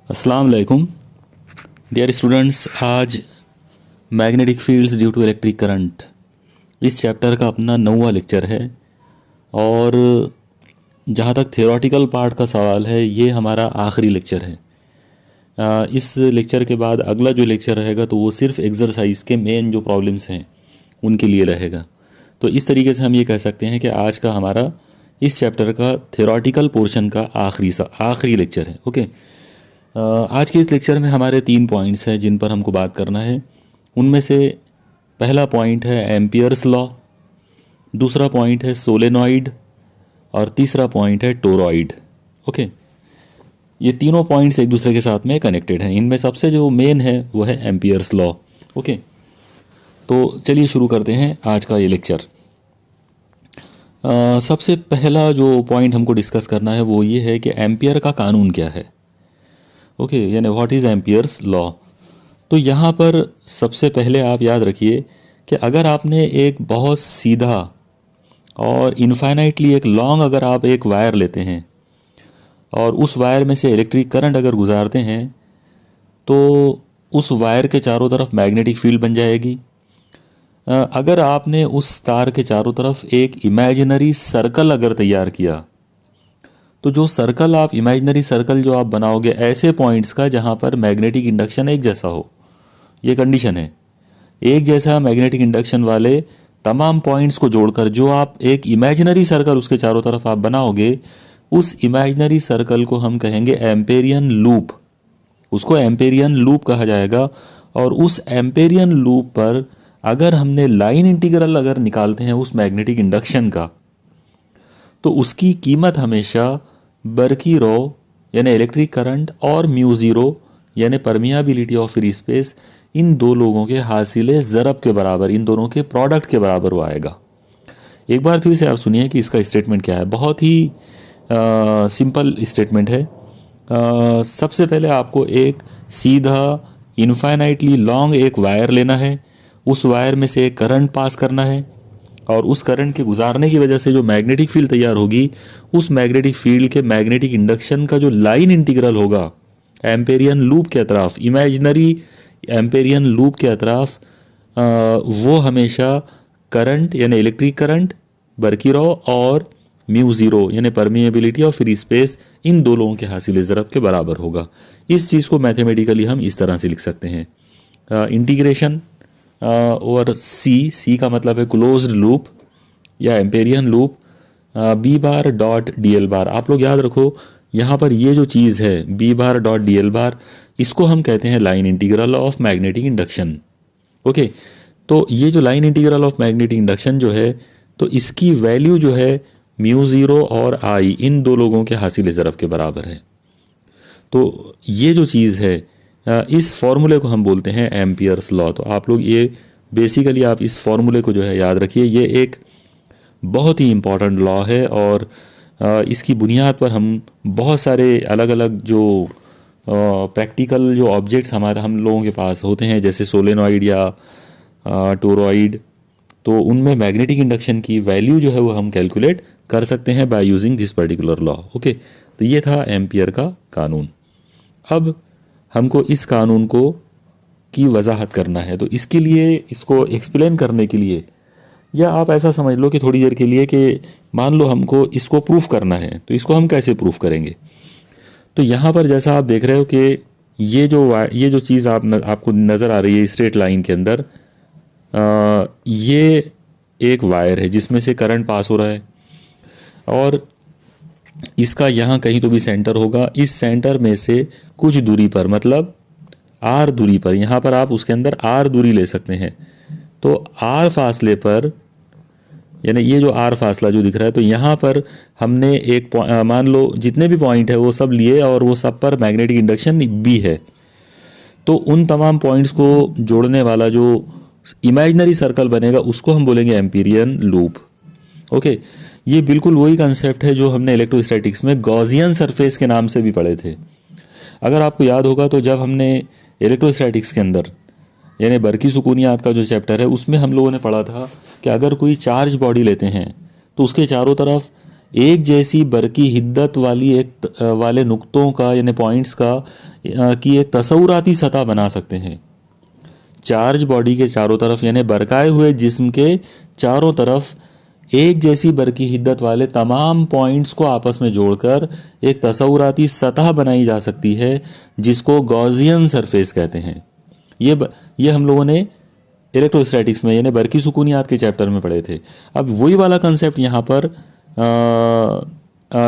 अस्सलाम वालेकुम dear students. आज magnetic fields due to electric current इस चैप्टर का अपना 9वां लेक्चर है। और जहाँ तक थियोरेटिकल पार्ट का सवाल है, ये हमारा आखिरी लेक्चर है। इस लेक्चर के बाद अगला जो लेक्चर रहेगा तो वो सिर्फ एक्सरसाइज के मेन जो प्रॉब्लम्स हैं उनके लिए रहेगा। तो इस तरीके से हम ये कह सकते हैं कि आज का हमारा इस चैप्टर का थियोरेटिकल पोर्शन का आखिरी लेक्चर है। ओके। आज के इस लेक्चर में हमारे 3 पॉइंट्स हैं जिन पर हमको बात करना है। उनमें से पहला पॉइंट है एम्पियर्स लॉ, दूसरा पॉइंट है सोलेनॉइड और तीसरा पॉइंट है टोरॉइड। ओके। ये तीनों पॉइंट्स एक दूसरे के साथ में कनेक्टेड हैं। इनमें सबसे जो मेन है वो है एम्पियर्स लॉ। ओके, तो चलिए शुरू करते हैं आज का ये लेक्चर। सबसे पहला जो पॉइंट हमको डिस्कस करना है वो ये है कि एम्पियर का कानून क्या है। ओके, यानी व्हाट इज़ एम्पियर्स लॉ। तो यहाँ पर सबसे पहले आप याद रखिए कि अगर आपने एक बहुत सीधा और इनफाइनाइटली एक लॉन्ग अगर आप एक वायर लेते हैं और उस वायर में से इलेक्ट्रिक करंट अगर गुजारते हैं तो उस वायर के चारों तरफ मैग्नेटिक फील्ड बन जाएगी। अगर आपने उस तार के चारों तरफ एक इमेजिनरी सर्कल अगर तैयार किया तो जो सर्कल आप इमेजिनरी सर्कल जो आप बनाओगे ऐसे पॉइंट्स का जहाँ पर मैग्नेटिक इंडक्शन एक जैसा हो, ये कंडीशन है। एक जैसा मैग्नेटिक इंडक्शन वाले तमाम पॉइंट्स को जोड़कर जो आप एक इमेजिनरी सर्कल उसके चारों तरफ आप बनाओगे, उस इमेजिनरी सर्कल को हम कहेंगे एम्पेरियन लूप। उसको एम्पेरियन लूप कहा जाएगा। और उस एम्पेरियन लूप पर अगर हमने लाइन इंटीग्रल अगर निकालते हैं उस मैग्नेटिक इंडक्शन का, तो उसकी कीमत हमेशा बर्की रो यानी इलेक्ट्रिक करंट और म्यू ज़ीरो यानी परमियाबिलिटी ऑफ फ्री स्पेस, इन दो लोगों के हासिले ज़रब के बराबर, इन दोनों के प्रोडक्ट के बराबर वो आएगा। एक बार फिर से आप सुनिए कि इसका स्टेटमेंट क्या है। बहुत ही सिंपल स्टेटमेंट है। सबसे पहले आपको एक सीधा इनफाइनाइटली लॉन्ग एक वायर लेना है, उस वायर में से एक करंट पास करना है और उस करंट के गुजारने की वजह से जो मैग्नेटिक फील्ड तैयार होगी, उस मैग्नेटिक फील्ड के मैग्नेटिक इंडक्शन का जो लाइन इंटीग्रल होगा एम्पेरियन लूप के अतराफ, इमेजिनरी एम्पेरियन लूप के अतराफ, वो हमेशा करंट यानी इलेक्ट्रिक करंट बर्की रॉ और म्यू ज़ीरो यानी परमिएबिलिटी और फ्री स्पेस, इन दो लोगों के हासिल ज़रब के बराबर होगा। इस चीज़ को मैथमेटिकली हम इस तरह से लिख सकते हैं। इंटीग्रेशन और सी का मतलब है क्लोज्ड लूप या Amperian loop, B bar dot D L bar. आप लोग याद रखो यहाँ पर ये जो चीज़ है B bar dot D L bar, इसको हम कहते हैं line integral of magnetic induction. Okay, तो ये जो line integral of magnetic induction जो है, तो इसकी वैल्यू जो है म्यू ज़ीरो और आई, इन दो लोगों के हासिल ज़रब के बराबर है। तो ये जो चीज़ है, इस फॉर्मूले को हम बोलते हैं एम्पियर्स लॉ। तो आप लोग ये बेसिकली आप इस फॉर्मूले को जो है याद रखिए। ये एक बहुत ही इम्पॉर्टेंट लॉ है और इसकी बुनियाद पर हम बहुत सारे अलग अलग जो प्रैक्टिकल जो ऑब्जेक्ट्स हम लोगों के पास होते हैं, जैसे सोलेनॉइड या टोरॉइड, तो उनमें मैग्नेटिक इंडक्शन की वैल्यू जो है वो हम कैलकुलेट कर सकते हैं by using this particular law. Okay, तो ये था एम्पियर का कानून। अब हमको इस कानून को की वजाहत करना है, तो इसके लिए इसको एक्सप्लेन करने के लिए, या आप ऐसा समझ लो कि थोड़ी देर के लिए कि मान लो हमको इसको प्रूफ करना है, तो इसको हम कैसे प्रूफ करेंगे। तो यहाँ पर जैसा आप देख रहे हो कि ये जो चीज़ आपको नज़र आ रही है स्ट्रेट लाइन के अंदर, ये एक वायर है जिसमें से करंट पास हो रहा है और इसका यहाँ कहीं तो भी सेंटर होगा। इस सेंटर में से कुछ दूरी पर, मतलब आर दूरी पर, यहाँ पर आप उसके अंदर आर दूरी ले सकते हैं। तो आर फासले पर, यानी ये जो आर फासला जो दिख रहा है, तो यहाँ पर हमने एक मान लो जितने भी पॉइंट है वो सब लिए और वो सब पर मैग्नेटिक इंडक्शन बी है। तो उन तमाम पॉइंट्स को जोड़ने वाला जो इमेजिनरी सर्कल बनेगा उसको हम बोलेंगे एम्पीरियन लूप। ओके, ये बिल्कुल वही कंसेप्ट है जो हमने इलेक्ट्रोस्टैटिक्स में गॉसियन सरफेस के नाम से भी पढ़े थे। अगर आपको याद होगा तो जब हमने इलेक्ट्रोस्टैटिक्स के अंदर यानी बर्की सुकूनियात का जो चैप्टर है उसमें हम लोगों ने पढ़ा था कि अगर कोई चार्ज बॉडी लेते हैं तो उसके चारों तरफ एक जैसी बरकी हिद्दत वाली वाले नुक्तों का यानी पॉइंट्स का की एक तसव्वुराती सतह बना सकते हैं। चार्ज बॉडी के चारों तरफ यानी बरकाए हुए जिस्म के चारों तरफ एक जैसी बरकी हिद्दत वाले तमाम पॉइंट्स को आपस में जोड़कर एक तसव्वुराती सतह बनाई जा सकती है जिसको गॉसियन सरफेस कहते हैं। ये हम लोगों ने इलेक्ट्रोस्टैटिक्स में यानी बरकी सुकूनियात के चैप्टर में पढ़े थे। अब वही वाला कंसेप्ट यहाँ पर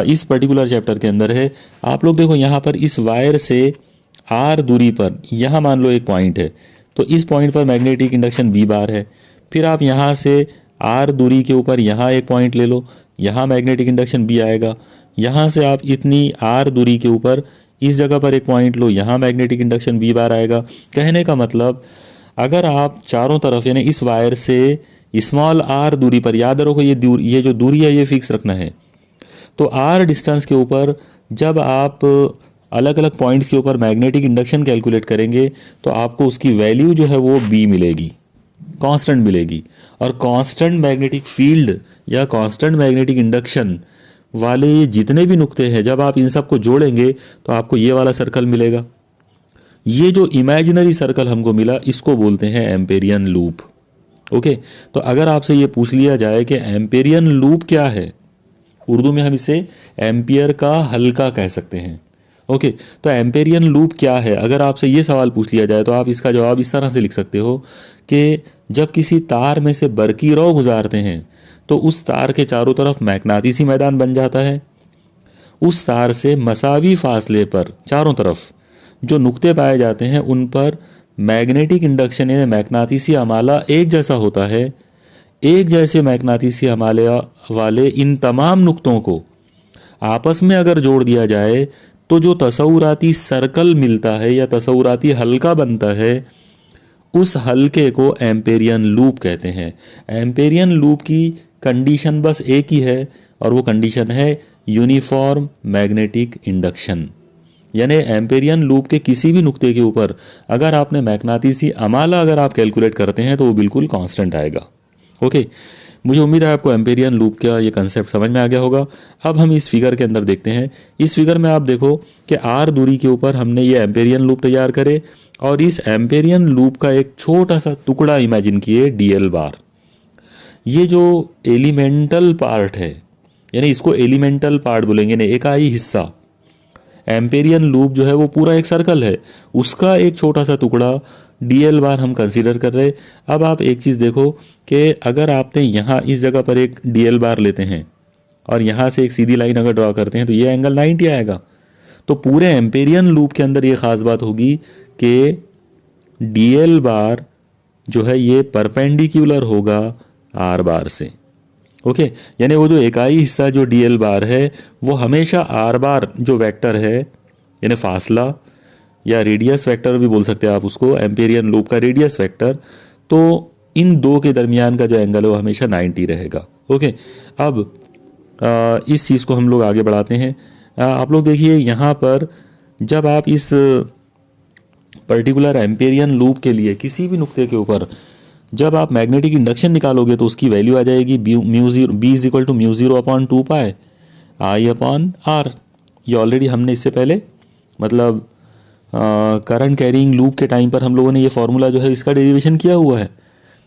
इस पर्टिकुलर चैप्टर के अंदर है। आप लोग देखो यहाँ पर इस वायर से आर दूरी पर यहाँ मान लो एक पॉइंट है, तो इस पॉइंट पर मैग्नेटिक इंडक्शन बी बार है। फिर आप यहाँ से आर दूरी के ऊपर यहाँ एक पॉइंट ले लो, यहाँ मैग्नेटिक इंडक्शन बी आएगा। यहाँ से आप इतनी आर दूरी के ऊपर इस जगह पर एक पॉइंट लो, यहाँ मैग्नेटिक इंडक्शन बी बार आएगा। कहने का मतलब अगर आप चारों तरफ यानी इस वायर से स्मॉल आर दूरी पर, याद रखो ये जो दूरी है ये फिक्स रखना है, तो आर डिस्टेंस के ऊपर जब आप अलग अलग पॉइंट्स के ऊपर मैग्नेटिक इंडक्शन कैलकुलेट करेंगे तो आपको उसकी वैल्यू जो है वो बी मिलेगी, कांस्टेंट मिलेगी। और कांस्टेंट मैग्नेटिक फील्ड या कांस्टेंट मैग्नेटिक इंडक्शन वाले ये जितने भी नुक्ते हैं जब आप इन सब को जोड़ेंगे तो आपको ये वाला सर्कल मिलेगा। ये जो इमेजिनरी सर्कल हमको मिला इसको बोलते हैं एम्पेरियन लूप। ओके, तो अगर आपसे ये पूछ लिया जाए कि एम्पेरियन लूप क्या है, उर्दू में हम इसे एम्पियर का हल्का कह सकते हैं। ओके, तो एम्पेरियन लूप क्या है अगर आपसे ये सवाल पूछ लिया जाए तो आप इसका जवाब इस तरह से लिख सकते हो कि जब किसी तार में से बरकी रौ गुजारते हैं तो उस तार के चारों तरफ मैग्नेटिसी मैदान बन जाता है। उस तार से मसावी फासले पर चारों तरफ जो नुक्ते पाए जाते हैं उन पर मैग्नेटिक इंडक्शन यानी मैग्नेटिसी अमाला एक जैसा होता है। एक जैसे मैग्नेटिसी अमाले वाले इन तमाम नुक्तों को आपस में अगर जोड़ दिया जाए तो जो तसव्वुराती सर्कल मिलता है या तसव्वुराती हल्का बनता है उस हल्के को एम्पेरियन लूप कहते हैं। एम्पेरियन लूप की कंडीशन बस एक ही है और वो कंडीशन है यूनिफॉर्म मैग्नेटिक इंडक्शन। यानी एम्पेरियन लूप के किसी भी नुक्ते के ऊपर अगर आपने मैग्नेटिसी अमाला अगर आप कैलकुलेट करते हैं तो वो बिल्कुल कांस्टेंट आएगा। ओके, मुझे उम्मीद है आपको एम्पेरियन लूप का ये कंसेप्ट समझ में आ गया होगा। अब हम इस फिगर के अंदर देखते हैं। इस फिगर में आप देखो कि आर दूरी के ऊपर हमने ये एम्पेरियन लूप तैयार करे और इस एम्पेरियन लूप का एक छोटा सा टुकड़ा इमेजिन किए डीएल बार। ये जो एलिमेंटल पार्ट है यानी इसको एलिमेंटल पार्ट बोलेंगे ना, इकाई हिस्सा। एम्पेरियन लूप जो है वो पूरा एक सर्कल है, उसका एक छोटा सा टुकड़ा डीएल बार हम कंसीडर कर रहे। अब आप एक चीज़ देखो कि अगर आपने यहाँ इस जगह पर एक डीएल बार लेते हैं और यहाँ से एक सीधी लाइन अगर ड्रॉ करते हैं तो ये एंगल 90 आएगा। तो पूरे एम्पेरियन लूप के अंदर ये ख़ास बात होगी कि डीएल बार जो है ये परपेंडिकुलर होगा आर बार से। ओके, यानी वो जो इकाई हिस्सा जो डीएल बार है वो हमेशा आर बार जो वेक्टर है यानी फासला या रेडियस वेक्टर भी बोल सकते हैं आप उसको, एम्पेरियन लूप का रेडियस वेक्टर, तो इन दो के दरमियान का जो एंगल है वो हमेशा 90 रहेगा। ओके, अब इस चीज़ को हम लोग आगे बढ़ाते हैं। आप लोग देखिए यहाँ पर जब आप इस पर्टिकुलर एम्पेरियन लूप के लिए किसी भी नुक्ते के ऊपर जब आप मैग्नेटिक इंडक्शन निकालोगे तो उसकी वैल्यू आ जाएगी B is equal to mu zero upon 2 pi I upon R. ये ऑलरेडी हमने इससे पहले मतलब करंट कैरिंग लूप के टाइम पर हम लोगों ने ये फार्मूला जो है इसका डेरिवेशन किया हुआ है,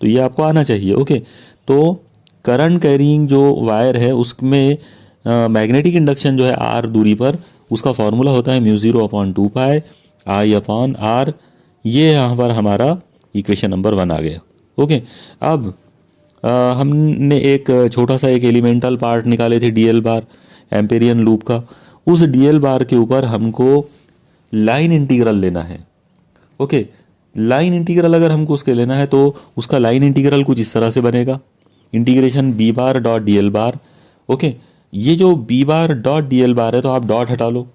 तो ये आपको आना चाहिए। ओके, तो करंट कैरिंग जो वायर है उसमें मैग्नेटिक इंडक्शन जो है आर दूरी पर उसका फार्मूला होता है mu zero upon 2 pi I upon R. ये यहाँ पर हमारा इक्वेशन नंबर 1 आ गया। ओके, अब हमने एक छोटा सा एक एलिमेंटल पार्ट निकाले थे डीएल बार एम्पेरियन लूप का। उस डीएल बार के ऊपर हमको लाइन इंटीग्रल लेना है। ओके, लाइन इंटीग्रल अगर हमको उसके लेना है तो उसका लाइन इंटीग्रल कुछ इस तरह से बनेगा, integration B bar dot D L bar. Okay, ये जो B bar dot D L bar है तो आप डॉट हटा लो।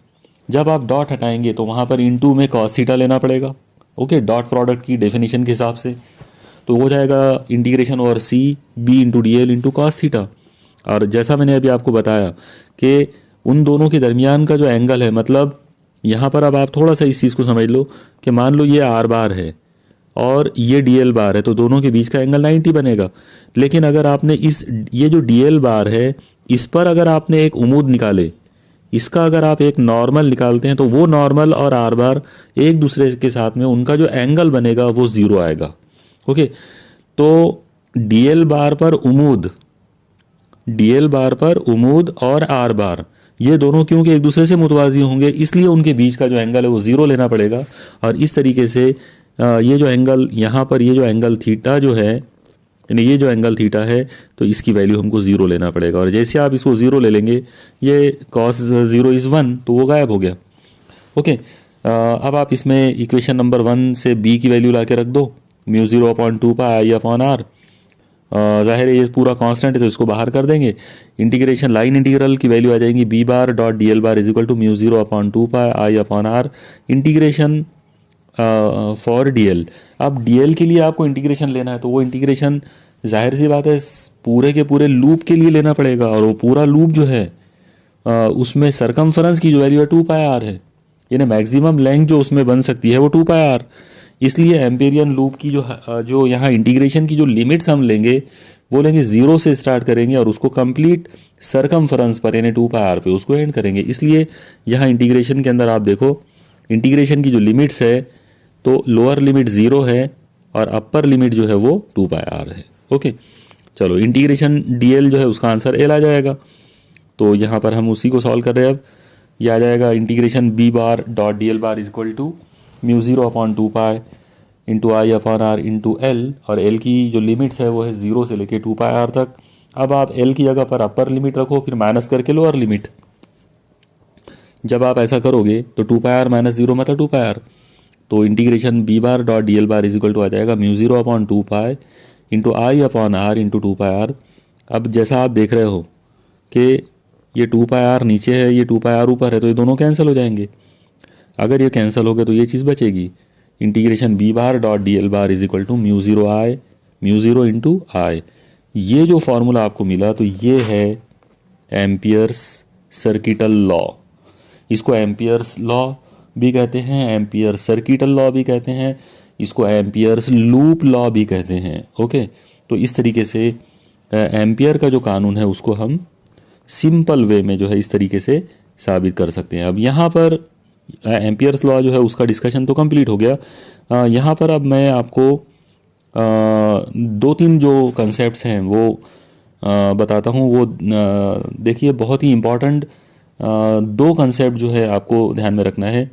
जब आप डॉट हटाएंगे तो वहाँ पर इनटू में कॉस थीटा लेना पड़ेगा। ओके, डॉट प्रोडक्ट की डेफिनेशन के हिसाब से तो हो जाएगा integration over C B into D L into cos theta. और जैसा मैंने अभी आपको बताया कि उन दोनों के दरमियान का जो एंगल है, मतलब यहाँ पर अब आप थोड़ा सा इस चीज़ को समझ लो कि मान लो ये आर बार है और ये DL बार है, तो दोनों के बीच का एंगल 90 बनेगा। लेकिन अगर आपने ये जो DL बार है इस पर अगर आपने एक उमूद निकाले, इसका अगर आप एक नॉर्मल निकालते हैं तो वो नॉर्मल और आर बार एक दूसरे के साथ में उनका जो एंगल बनेगा वो 0 आएगा। ओके, तो DL बार पर उमूद और आर बार ये दोनों क्योंकि एक दूसरे से मुतवाज़ी होंगे, इसलिए उनके बीच का जो एंगल है वो 0 लेना पड़ेगा। और इस तरीके से ये जो एंगल यहाँ पर ये जो एंगल थीटा जो है, यानी ये जो एंगल थीटा है, तो इसकी वैल्यू हमको 0 लेना पड़ेगा। और जैसे आप इसको 0 ले लेंगे, ये cos 0 इज़ 1, तो वो गायब हो गया। ओके, अब आप इसमें इक्वेशन नंबर 1 से b की वैल्यू ला के रख दो, म्यू 0/2 पाई i/r। जाहिर है ये पूरा कांस्टेंट है तो इसको बाहर कर देंगे। इंटीग्रेशन लाइन इंटीग्रल की वैल्यू आ जाएगी b bar dot DL bar is equal to mu 0/2 pi i/r integration for DL। अब DL के लिए आपको इंटीग्रेशन लेना है तो वो इंटीग्रेशन जाहिर सी बात है पूरे के पूरे लूप के लिए लेना पड़ेगा, और वो पूरा लूप जो है उसमें सरकमफरेंस की जो वैल्यू है 2πr है, यानी मैक्सिमम लेंथ जो उसमें बन सकती है वो 2πr। इसलिए एम्पेरियन लूप की जो यहाँ इंटीग्रेशन की जो लिमिट्स हम लेंगे वो लेंगे 0 से स्टार्ट करेंगे और उसको कंप्लीट सरकमफरेंस पर यानी 2πr पे उसको एंड करेंगे। इसलिए यहाँ इंटीग्रेशन के अंदर आप देखो इंटीग्रेशन की जो लिमिट्स है तो लोअर लिमिट 0 है और अपर लिमिट जो है वो 2πr है। ओके, चलो इंटीग्रेशन DL जो है उसका आंसर L आ जाएगा। तो यहाँ पर हम उसी को सॉल्व कर रहे हैं। अब ये आ जाएगा integration b bar dot DL bar is equal to mu 0/2 pi into i/r into L, और L की जो लिमिट्स है वो है 0 से लेके 2πr तक। अब आप L की जगह पर अपर लिमिट रखो, फिर माइनस करके लोअर लिमिट। जब आप ऐसा करोगे तो 2πr माइनस 0 मतलब 2πr, तो integration b bar dot DL bar is equal to आ जाएगा mu 0/2 pi into i/r into 2πr। अब जैसा आप देख रहे हो कि ये 2πr नीचे है, ये 2πr ऊपर है, तो ये दोनों कैंसिल हो जाएंगे। अगर ये कैंसिल हो गए तो ये चीज़ बचेगी, integration b bar dot DL bar is equal to mu 0 into I. ये जो फॉर्मूला आपको मिला तो ये है एम्पियर्स सर्किटल लॉ। इसको एम्पियर्स लॉ भी कहते हैं, एम्पियर्स सर्किटल लॉ भी कहते हैं, इसको एम्पियर्स लूप लॉ भी कहते हैं। ओके, तो इस तरीके से एम्पियर का जो कानून है उसको हम सिंपल वे में जो है इस तरीके से साबित कर सकते हैं। अब यहाँ पर एम्पियर्स लॉ जो है उसका डिस्कशन तो कंप्लीट हो गया। यहाँ पर अब मैं आपको 2-3 जो कंसेप्ट्स हैं वो बताता हूँ। वो देखिए बहुत ही इम्पॉर्टेंट 2 कंसेप्ट जो है आपको ध्यान में रखना है।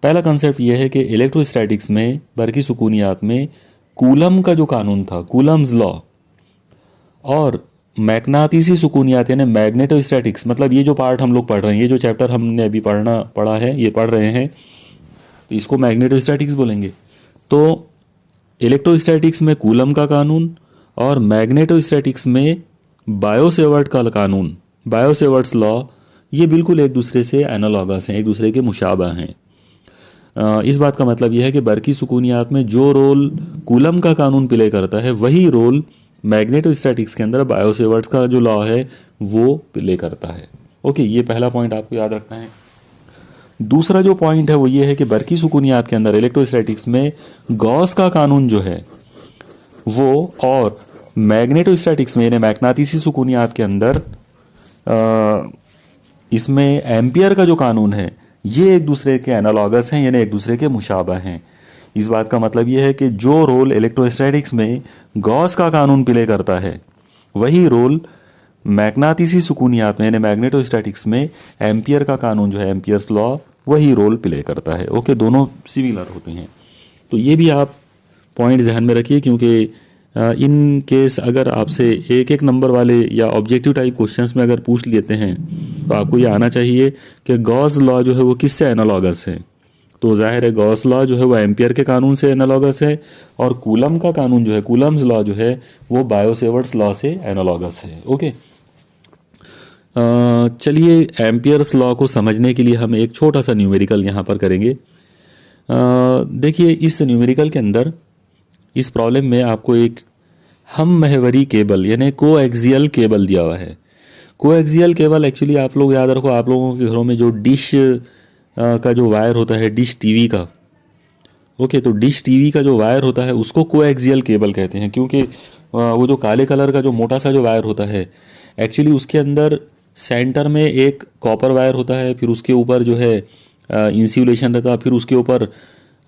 पहला कंसेप्ट ये है कि इलेक्ट्रोस्टैटिक्स में बरकी सुकूनियात में कूलम का जो कानून था, कूलम्स लॉ, और मैग्नातीसी सुकूनियात यानी मैग्नेटोस्टैटिक्स, मतलब ये जो पार्ट हम लोग पढ़ रहे हैं, ये जो चैप्टर हमने अभी पढ़ा है, ये पढ़ रहे हैं, तो इसको मैग्नेटोस्टैटिक्स बोलेंगे। तो इलेक्ट्रोस्टैटिक्स में कूलम का कानून और मैग्नेटोस्टैटिक्स में बायो-सेवर्ट का कानून, बायो-सेवर्ट्स लॉ, ये बिल्कुल एक दूसरे से एनालॉगस हैं, एक दूसरे के मुशाबह हैं। इस बात का मतलब यह है कि बरकी सुकूनियात में जो रोल कूलम का कानून प्ले करता है वही रोल मैग्नेटोस्टैटिक्स के अंदर बायो-सेवर्ट्स का जो लॉ है वो प्ले करता है। ओके, ये पहला पॉइंट आपको याद रखना है। दूसरा जो पॉइंट है वो ये है कि बरकी सुकूनियात के अंदर इलेक्ट्रोस्टैटिक्स में गॉस का कानून जो है वो, और मैग्नेटोस्टैटिक्स में यानी मैग्नातीसी सुकूनियात के अंदर इसमें एम्पियर का जो कानून है ये एक दूसरे के एनालॉगस हैं, यानी एक दूसरे के मुशाबह हैं। इस बात का मतलब ये है कि जो रोल इलेक्ट्रोस्टैटिक्स में गॉस का कानून प्ले करता है वही रोल मैग्नातीसी सुकूनियात में यानी मैग्नेटोस्टैटिक्स में एम्पियर का कानून जो है, एम्पियर्स लॉ, वही रोल प्ले करता है। ओके, दोनों सिमिलर होते हैं। तो ये भी आप पॉइंट ध्यान में रखिए, क्योंकि इन केस अगर आपसे एक नंबर वाले या ऑब्जेक्टिव टाइप क्वेश्चंस में अगर पूछ लेते हैं तो आपको ये आना चाहिए कि गॉस लॉ जो है वो किससे एनालॉगस है। तो जाहिर है गॉस लॉ जो है वो एम्पियर के कानून से एनालॉगस है, और कूलम का कानून जो है, कूलम्स लॉ जो है वो बायो-सेवर्ट्स लॉ से एनालॉगस है। ओके, चलिए एम्पियर्स लॉ को समझने के लिए हम एक छोटा सा न्यूमेरिकल यहाँ पर करेंगे। देखिए इस न्यूमेरिकल के अंदर इस प्रॉब्लम में आपको एक हम महवरी केबल यानी कोएक्सियल केबल दिया हुआ है। कोएक्सियल केबल एक्चुअली आप लोग याद रखो, आप लोगों के घरों में जो डिश का जो वायर होता है, डिश टीवी का, ओके, तो डिश टीवी का जो वायर होता है उसको कोएक्सियल केबल कहते हैं, क्योंकि वो जो काले कलर का जो मोटा सा जो वायर होता है, एक्चुअली उसके अंदर सेंटर में एक कॉपर वायर होता है, फिर उसके ऊपर जो है इंसुलेशन रहता है, फिर उसके ऊपर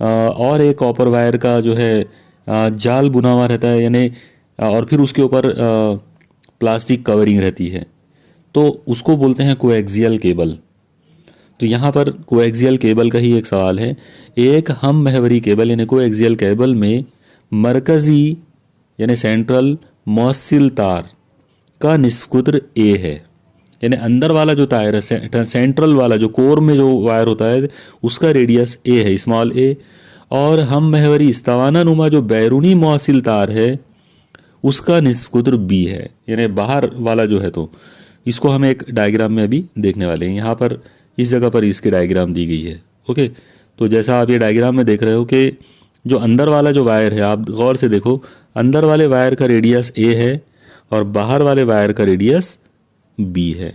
और एक कॉपर वायर का जो है जाल बुना हुआ रहता है, यानी और फिर उसके ऊपर प्लास्टिक कवरिंग रहती है, तो उसको बोलते हैं कोएक्सियल केबल। तो यहाँ पर कोएक्सियल केबल का ही एक सवाल है। एक हम महवरी केबल यानी कोएक्सियल केबल में मरकज़ी यानी सेंट्रल मौसिल तार का निस्कुत्र ए है, यानी अंदर वाला जो तार है, सेंट्रल वाला जो कोर में जो वायर होता है उसका रेडियस ए है, स्मॉल ए, और हम महवरी इस्तावाना नुमा जो बैरूनी मौसिल तार है उसका निस्कुत्र बी है, यानी बाहर वाला जो है। तो इसको हम एक डायग्राम में अभी देखने वाले हैं। यहाँ पर इस जगह पर इसकी डायग्राम दी गई है। ओके, तो जैसा आप ये डायग्राम में देख रहे हो कि जो अंदर वाला जो वायर है, आप गौर से देखो, अंदर वाले वायर का रेडियस ए है और बाहर वाले वायर का रेडियस बी है।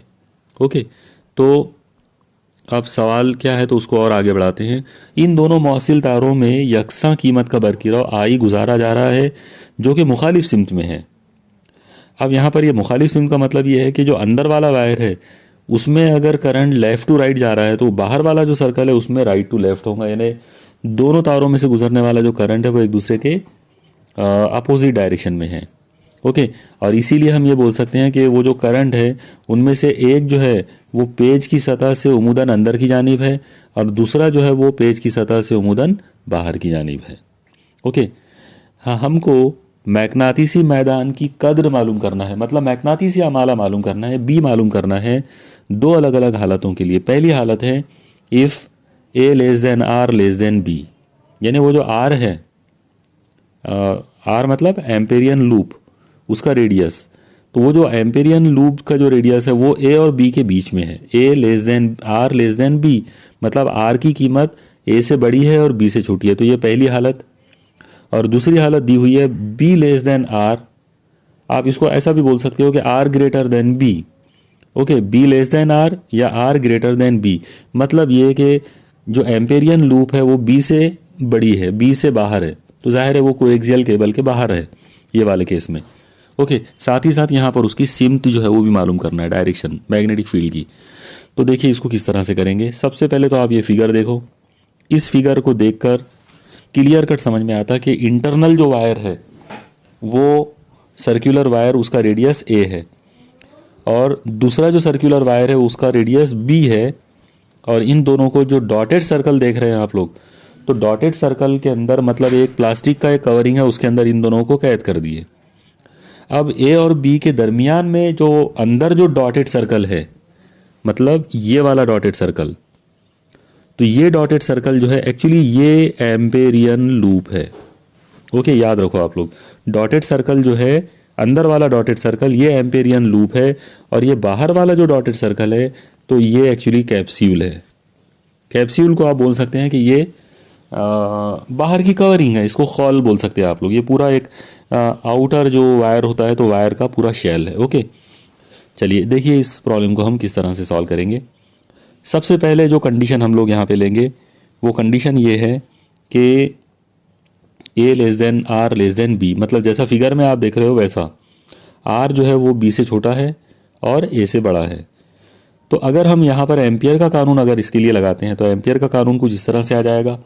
ओके, तो अब सवाल क्या है तो उसको और आगे बढ़ाते हैं। इन दोनों मौसिल तारों में यकसा कीमत का बरकिराव आई गुजारा जा रहा है जो कि मुखालिफ सिमत में है। अब यहाँ पर ये मुखालिफ सिमत का मतलब ये है कि जो अंदर वाला वायर है उसमें अगर करंट लेफ़्ट टू राइट जा रहा है तो बाहर वाला जो सर्कल है उसमें राइट टू लेफ़्ट होगा, यानी दोनों तारों में से गुजरने वाला जो करंट है वो एक दूसरे के अपोजिट डायरेक्शन में है। ओके, और इसीलिए हम ये बोल सकते हैं कि वो जो करंट है उनमें से एक जो है वो पेज की सतह से उमूदन अंदर की जानिब है और दूसरा जो है वो पेज की सतह से उमूदन बाहर की जानिब है। ओके, हाँ, हमको मैग्नातीसी मैदान की कद्र मालूम करना है, मतलब मैग्नातीसी अमाला मालूम करना है, बी मालूम करना है दो अलग अलग हालतों के लिए। पहली हालत है if A less than R less than B, यानी वो जो आर है, आर मतलब एम्पेरियन लूप, उसका रेडियस, तो वो जो एम्पेरियन लूप का जो रेडियस है वो ए और बी के बीच में है। A less than R less than B, मतलब आर की कीमत ए से बड़ी है और बी से छोटी है, तो ये पहली हालत। और दूसरी हालत दी हुई है बी लेस देन आर, आप इसको ऐसा भी बोल सकते हो कि R greater than B. Okay, B less than R या आर ग्रेटर देन बी, मतलब ये कि जो एम्पेरियन लूप है वो बी से बड़ी है, बी से बाहर है, तो जाहिर है वो कोएक्सियल केबल के बाहर है ये वाले केस में। ओके, साथ ही साथ यहाँ पर उसकी सिमत जो है वो भी मालूम करना है, डायरेक्शन मैग्नेटिक फील्ड की। तो देखिए इसको किस तरह से करेंगे। सबसे पहले तो आप ये फिगर देखो, इस फिगर को देखकर क्लियर कट समझ में आता है कि इंटरनल जो वायर है वो सर्कुलर वायर, उसका रेडियस ए है, और दूसरा जो सर्कुलर वायर है उसका रेडियस बी है, और इन दोनों को जो डॉटेड सर्कल देख रहे हैं आप लोग, तो डॉटेड सर्कल के अंदर मतलब एक प्लास्टिक का एक कवरिंग है, उसके अंदर इन दोनों को कैद कर दिए। अब ए और बी के दरमियान में जो अंदर जो डॉटेड सर्कल है, मतलब ये वाला डॉटेड सर्कल, तो ये डॉटेड सर्कल जो है एक्चुअली ये एम्पेरियन लूप है। ओके, याद रखो आप लोग, डॉटेड सर्कल जो है, अंदर वाला डॉटेड सर्कल ये एम्पेरियन लूप है, और ये बाहर वाला जो डॉटेड सर्कल है तो ये एक्चुअली कैप्सूल है। कैप्सूल को आप बोल सकते हैं कि ये बाहर की कवरिंग है, इसको खौल बोल सकते हैं आप लोग। ये पूरा एक आउटर जो वायर होता है तो वायर का पूरा शेल है। ओके, चलिए देखिए इस प्रॉब्लम को हम किस तरह से सॉल्व करेंगे। सबसे पहले जो कंडीशन हम लोग यहाँ पे लेंगे वो कंडीशन ये है कि A less than R less than B, मतलब जैसा फिगर में आप देख रहे हो वैसा आर जो है वो बी से छोटा है और ए से बड़ा है। तो अगर हम यहाँ पर एम्पियर का कानून अगर इसके लिए लगाते हैं तो एम्पियर का कानून कुछ इस तरह से आ जाएगा,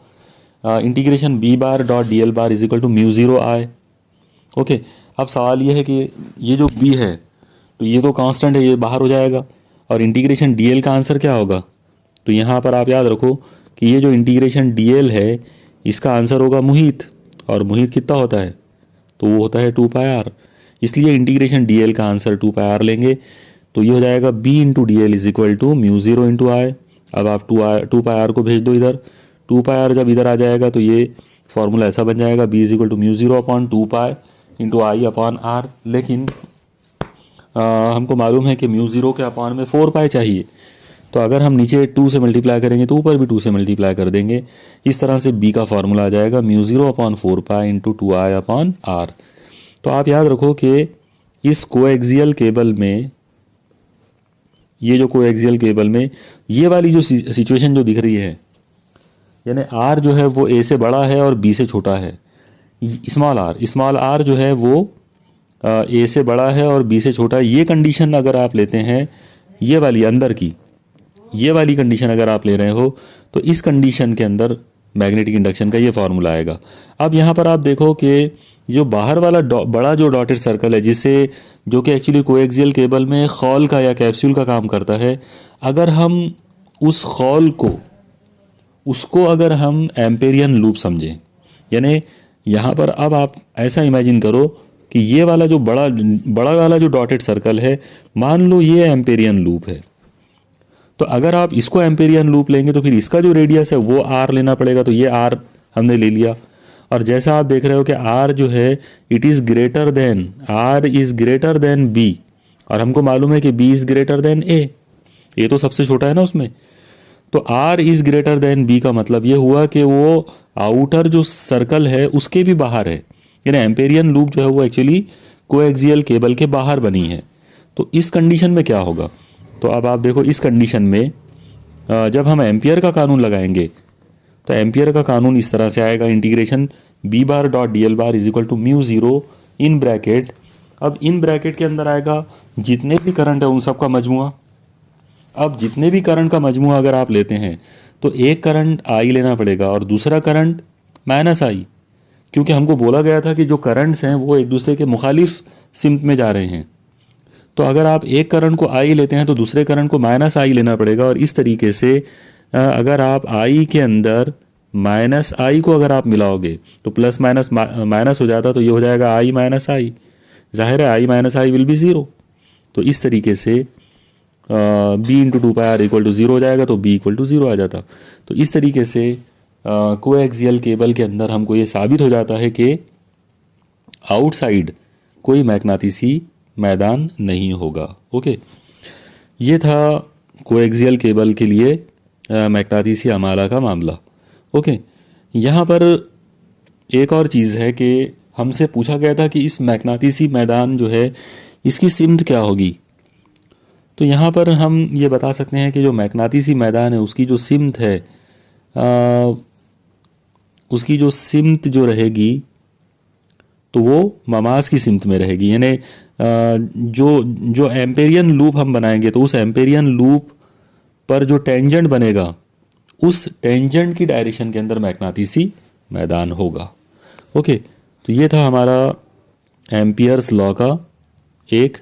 integration B bar dot D L bar is equal to mu zero I. Okay, अब सवाल ये है कि ये जो बी है तो ये तो कांस्टेंट है, ये बाहर हो जाएगा, और इंटीग्रेशन डी एल का आंसर क्या होगा, तो यहाँ पर आप याद रखो कि ये जो इंटीग्रेशन डी एल है इसका आंसर होगा मुहित, और मुहित कितना होता है, तो वो होता है 2 पाई आर, इसलिए इंटीग्रेशन डी एल का आंसर 2 पाई आर लेंगे, तो ये हो जाएगा B into D L is equal to mu zero into I. अब आप 2 पाई आर को भेज दो इधर, 2 पाई आर जब इधर आ जाएगा तो ये फॉर्मूला ऐसा बन जाएगा, B is equal to mu zero upon 2 pi into I upon R. लेकिन हमको मालूम है कि म्यू ज़ीरो के अपॉन में 4 पाई चाहिए, तो अगर हम नीचे 2 से मल्टीप्लाई करेंगे तो ऊपर भी 2 से मल्टीप्लाई कर देंगे। इस तरह से बी का फॉर्मूला आ जाएगा mu zero upon 4 pi into 2 I upon R. तो आप याद रखो कि इस कोएक्सियल केबल में, ये जो कोएक्सियल केबल में ये वाली जो सिचुएशन जो दिख रही है, यानी आर जो है वो ए से बड़ा है और बी से छोटा है। स्मॉल आर जो है वो ए से बड़ा है और बी से छोटा है। ये कंडीशन अगर आप लेते हैं, ये वाली अंदर की ये वाली कंडीशन अगर आप ले रहे हो, तो इस कंडीशन के अंदर मैग्नेटिक इंडक्शन का ये फार्मूला आएगा। अब यहाँ पर आप देखो कि जो बाहर वाला बड़ा जो डॉटेड सर्कल है, जिसे जो कि एक्चुअली कोएक्सियल केबल में खौल का या कैप्सूल का काम करता है, अगर हम उस खौल को उसको अगर हम एम्पेरियन लूप समझें, यानी यहाँ पर अब आप ऐसा इमेजिन करो कि ये वाला जो बड़ा वाला जो डॉटेड सर्कल है, मान लो ये एम्पेरियन लूप है। तो अगर आप इसको एम्पेरियन लूप लेंगे तो फिर इसका जो रेडियस है वो आर लेना पड़ेगा। तो ये आर हमने ले लिया, और जैसा आप देख रहे हो कि आर जो है it is greater than, R is greater than B, और हमको मालूम है कि B is greater than A तो सबसे छोटा है ना उसमें। तो R is greater than B का मतलब ये हुआ कि वो आउटर जो सर्कल है उसके भी बाहर है, यानी एम्पेरियन लूप जो है वो एक्चुअली कोएक्सियल केबल के बाहर बनी है। तो इस कंडीशन में क्या होगा, तो अब आप देखो इस कंडीशन में जब हम एम्पियर का कानून लगाएंगे तो एम्पियर का कानून इस तरह से आएगा, integration B bar dot D L bar is equal to mu zero in bracket. अब इन ब्रैकेट के अंदर आएगा जितने भी करंट है उन सब का मजमुआ। अब जितने भी करंट का मजमुआ अगर आप लेते हैं तो एक करंट आई लेना पड़ेगा और दूसरा करंट माइनस आई, क्योंकि हमको बोला गया था कि जो करंट्स हैं वो एक दूसरे के मुखालिफ सिमत में जा रहे हैं। तो अगर आप एक करंट को आई लेते हैं तो दूसरे करंट को माइनस आई लेना पड़ेगा, और इस तरीके से अगर आप आई के अंदर माइनस आई को अगर आप मिलाओगे तो प्लस माइनस माइनस हो जाता, तो ये हो जाएगा आई माइनस आई। जाहिर है I minus I will be zero. तो इस तरीके से B into two pi R equal to zero हो जाएगा, तो बी इक्वल टू ज़ीरो आ जाता। तो इस तरीके से कोएक्सियल केबल के अंदर हमको ये साबित हो जाता है कि आउटसाइड कोई मैग्नेटिसी मैदान नहीं होगा। ओके, ये था कोएक्सियल केबल के लिए मैग्नेटिसी अमाला का मामला। ओके, यहाँ पर एक और चीज़ है कि हमसे पूछा गया था कि इस मैग्नेटिसी मैदान जो है इसकी सिमत क्या होगी। तो यहाँ पर हम ये बता सकते हैं कि जो मैग्नेटिसी मैदान है उसकी जो सिमत है, उसकी जो सिमत जो रहेगी तो वो ममास की सिमत में रहेगी। यानी जो एम्पेरियन लूप हम बनाएंगे तो उस एम्पेरियन लूप पर जो टेंजेंट बनेगा उस टेंजेंट की डायरेक्शन के अंदर मैग्नेटिसी मैदान होगा। ओके, तो ये था हमारा एम्पियर्स लॉ का एक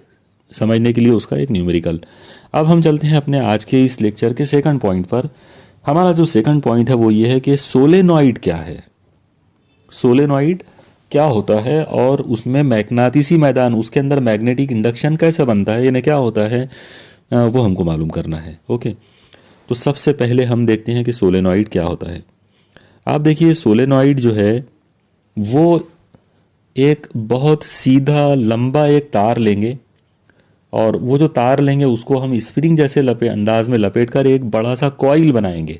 समझने के लिए उसका एक न्यूमेरिकल। अब हम चलते हैं अपने आज के इस लेक्चर के सेकंड पॉइंट पर। हमारा जो सेकंड पॉइंट है वो ये है कि सोलेनॉइड क्या है, सोलेनॉइड क्या होता है और उसमें मैग्नेटिसी मैदान, उसके अंदर मैग्नेटिक इंडक्शन कैसे बनता है, यानी क्या होता है वो हमको मालूम करना है। ओके, तो सबसे पहले हम देखते हैं कि सोलेनॉइड क्या होता है। आप देखिए सोलेनॉइड जो है वो एक बहुत सीधा लंबा एक तार लेंगे, और वो जो तार लेंगे उसको हम स्प्रिंग जैसे अंदाज में लपेट कर एक बड़ा सा कॉइल बनाएंगे।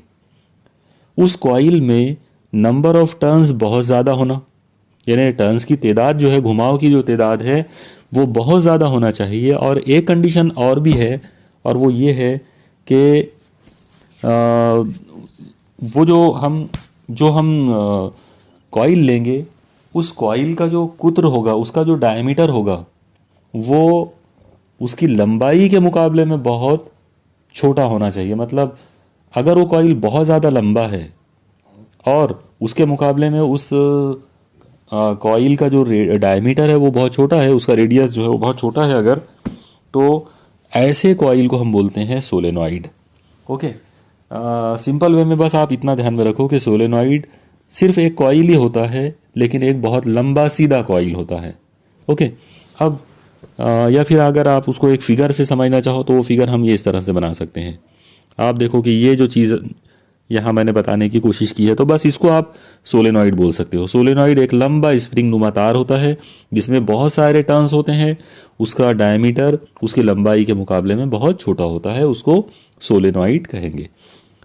उस कॉइल में नंबर ऑफ टर्न्स बहुत ज़्यादा होना, यानी टर्न्स की तादाद जो है, घुमाव की जो तादाद है वो बहुत ज़्यादा होना चाहिए। और एक कंडीशन और भी है, और वो ये है कि वो जो हम कॉइल लेंगे उस कॉइल का जो कुत्र होगा, उसका जो डायमीटर होगा वो उसकी लंबाई के मुकाबले में बहुत छोटा होना चाहिए। मतलब अगर वो कॉइल बहुत ज़्यादा लंबा है और उसके मुकाबले में उस कॉइल का जो डायमीटर है वो बहुत छोटा है, उसका रेडियस जो है वो बहुत छोटा है अगर, तो ऐसे कॉइल को हम बोलते हैं सोलेनॉइड। ओके, सिंपल वे में बस आप इतना ध्यान में रखो कि सोलेनॉइड सिर्फ एक कॉइल ही होता है, लेकिन एक बहुत लंबा सीधा कॉइल होता है। ओके, अब या फिर अगर आप उसको एक फिगर से समझना चाहो तो वो फिगर हम ये इस तरह से बना सकते हैं। आप देखो कि ये जो चीज़ यहाँ मैंने बताने की कोशिश की है, तो बस इसको आप सोलेनॉइड बोल सकते हो। सोलेनॉइड एक लंबा स्प्रिंग नुमा तार होता है जिसमें बहुत सारे टर्न्स होते हैं, उसका डायमीटर उसकी लंबाई के मुकाबले में बहुत छोटा होता है, उसको सोलेनॉइड कहेंगे।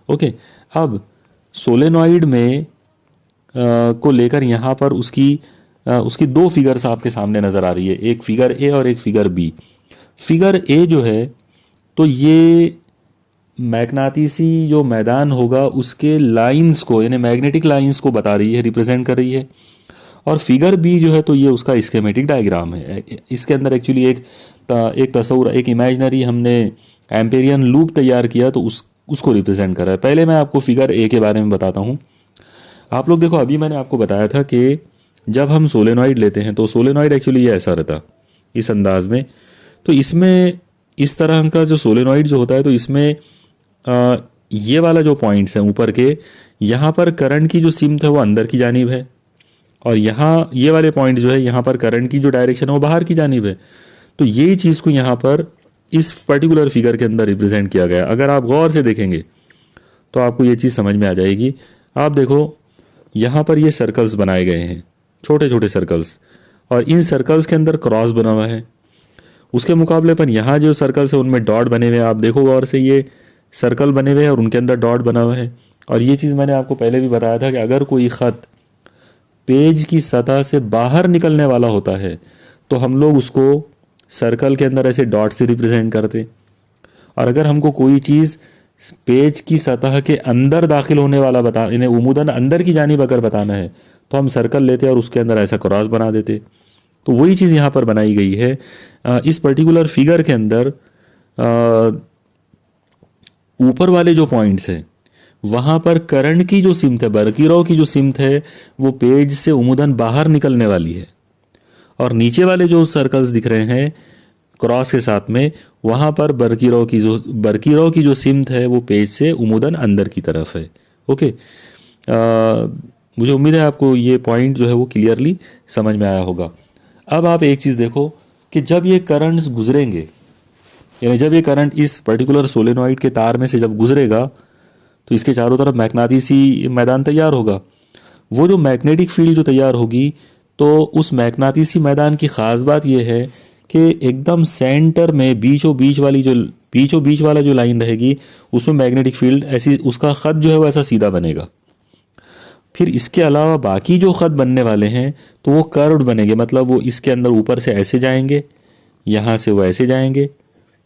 ओके, अब सोलेनॉइड में को लेकर यहाँ पर उसकी दो फिगर्स आपके सामने नज़र आ रही है, एक फिगर ए और एक फिगर बी। फिगर ए जो है तो ये मैग्नातीसी जो मैदान होगा उसके लाइंस को, यानी मैग्नेटिक लाइंस को बता रही है, रिप्रेजेंट कर रही है। और फिगर बी जो है तो ये उसका स्कीमेटिक डायग्राम है। इसके अंदर एक्चुअली एक तस्वीर, एक इमेजिनरी हमने एम्पेरियन लूप तैयार किया तो उसको रिप्रेजेंट कर रहा है। पहले मैं आपको फिगर ए के बारे में बताता हूँ। आप लोग देखो, अभी मैंने आपको बताया था कि जब हम सोलेनॉइड लेते हैं तो सोलेनॉइड एक्चुअली ये ऐसा रहता, इस अंदाज में। तो इसमें इस तरह का जो सोलेनॉइड जो होता है तो इसमें ये वाला जो पॉइंट्स हैं ऊपर के, यहाँ पर करंट की जो सिमत है वो अंदर की जानिब है, और यहाँ ये वाले पॉइंट जो है यहाँ पर करंट की जो डायरेक्शन है वो बाहर की जानिब है। तो यही चीज़ को यहाँ पर इस पर्टिकुलर फिगर के अंदर रिप्रेजेंट किया गया। अगर आप गौर से देखेंगे तो आपको ये चीज़ समझ में आ जाएगी। आप देखो, यहाँ पर ये सर्कल्स बनाए गए हैं, छोटे छोटे सर्कल्स, और इन सर्कल्स के अंदर क्रॉस बना हुआ है। उसके मुकाबले पर यहाँ जो सर्कल्स है उनमें डॉट बने हुए हैं। आप देखो गौर से, ये सर्कल बने हुए हैं और उनके अंदर डॉट बना हुआ है। और ये चीज़ मैंने आपको पहले भी बताया था कि अगर कोई ख़त पेज की सतह से बाहर निकलने वाला होता है तो हम लोग उसको सर्कल के अंदर ऐसे डॉट से रिप्रेजेंट करते, और अगर हमको कोई चीज़ पेज की सतह के अंदर दाखिल होने वाला इन्हें उमूदन अंदर की जानिब अगर बताना है तो हम सर्कल लेते और उसके अंदर ऐसा क्रॉस बना देते। तो वही चीज़ यहाँ पर बनाई गई है। इस पर्टिकुलर फिगर के अंदर ऊपर वाले जो पॉइंट्स हैं वहाँ पर करंट की जो सिमत है, बरकीरों की जो सिमत है, वो पेज से उमूदन बाहर निकलने वाली है, और नीचे वाले जो सर्कल्स दिख रहे हैं क्रॉस के साथ में, वहाँ पर बरकीरों की जो सिमत है वो पेज से उमूदन अंदर की तरफ है। ओके, मुझे उम्मीद है आपको ये पॉइंट जो है वो क्लियरली समझ में आया होगा। अब आप एक चीज़ देखो कि जब ये करंट्स गुजरेंगे, यानी जब ये करंट इस पर्टिकुलर सोलेनॉइड के तार में से जब गुजरेगा तो इसके चारों तरफ मैग्नेटिसी मैदान तैयार होगा। वो जो मैग्नेटिक फील्ड जो तैयार होगी, तो उस मैग्नेटिसी मैदान की ख़ास बात यह है कि एकदम सेंटर में बीचों बीच वाला जो लाइन रहेगी उसमें मैग्नेटिक फील्ड ऐसी, उसका ख़त जो है वो ऐसा सीधा बनेगा। फिर इसके अलावा बाकी जो ख़त बनने वाले हैं तो वो कर्व्ड बनेंगे, मतलब वो इसके अंदर ऊपर से ऐसे जाएंगे, यहाँ से वो ऐसे जाएंगे।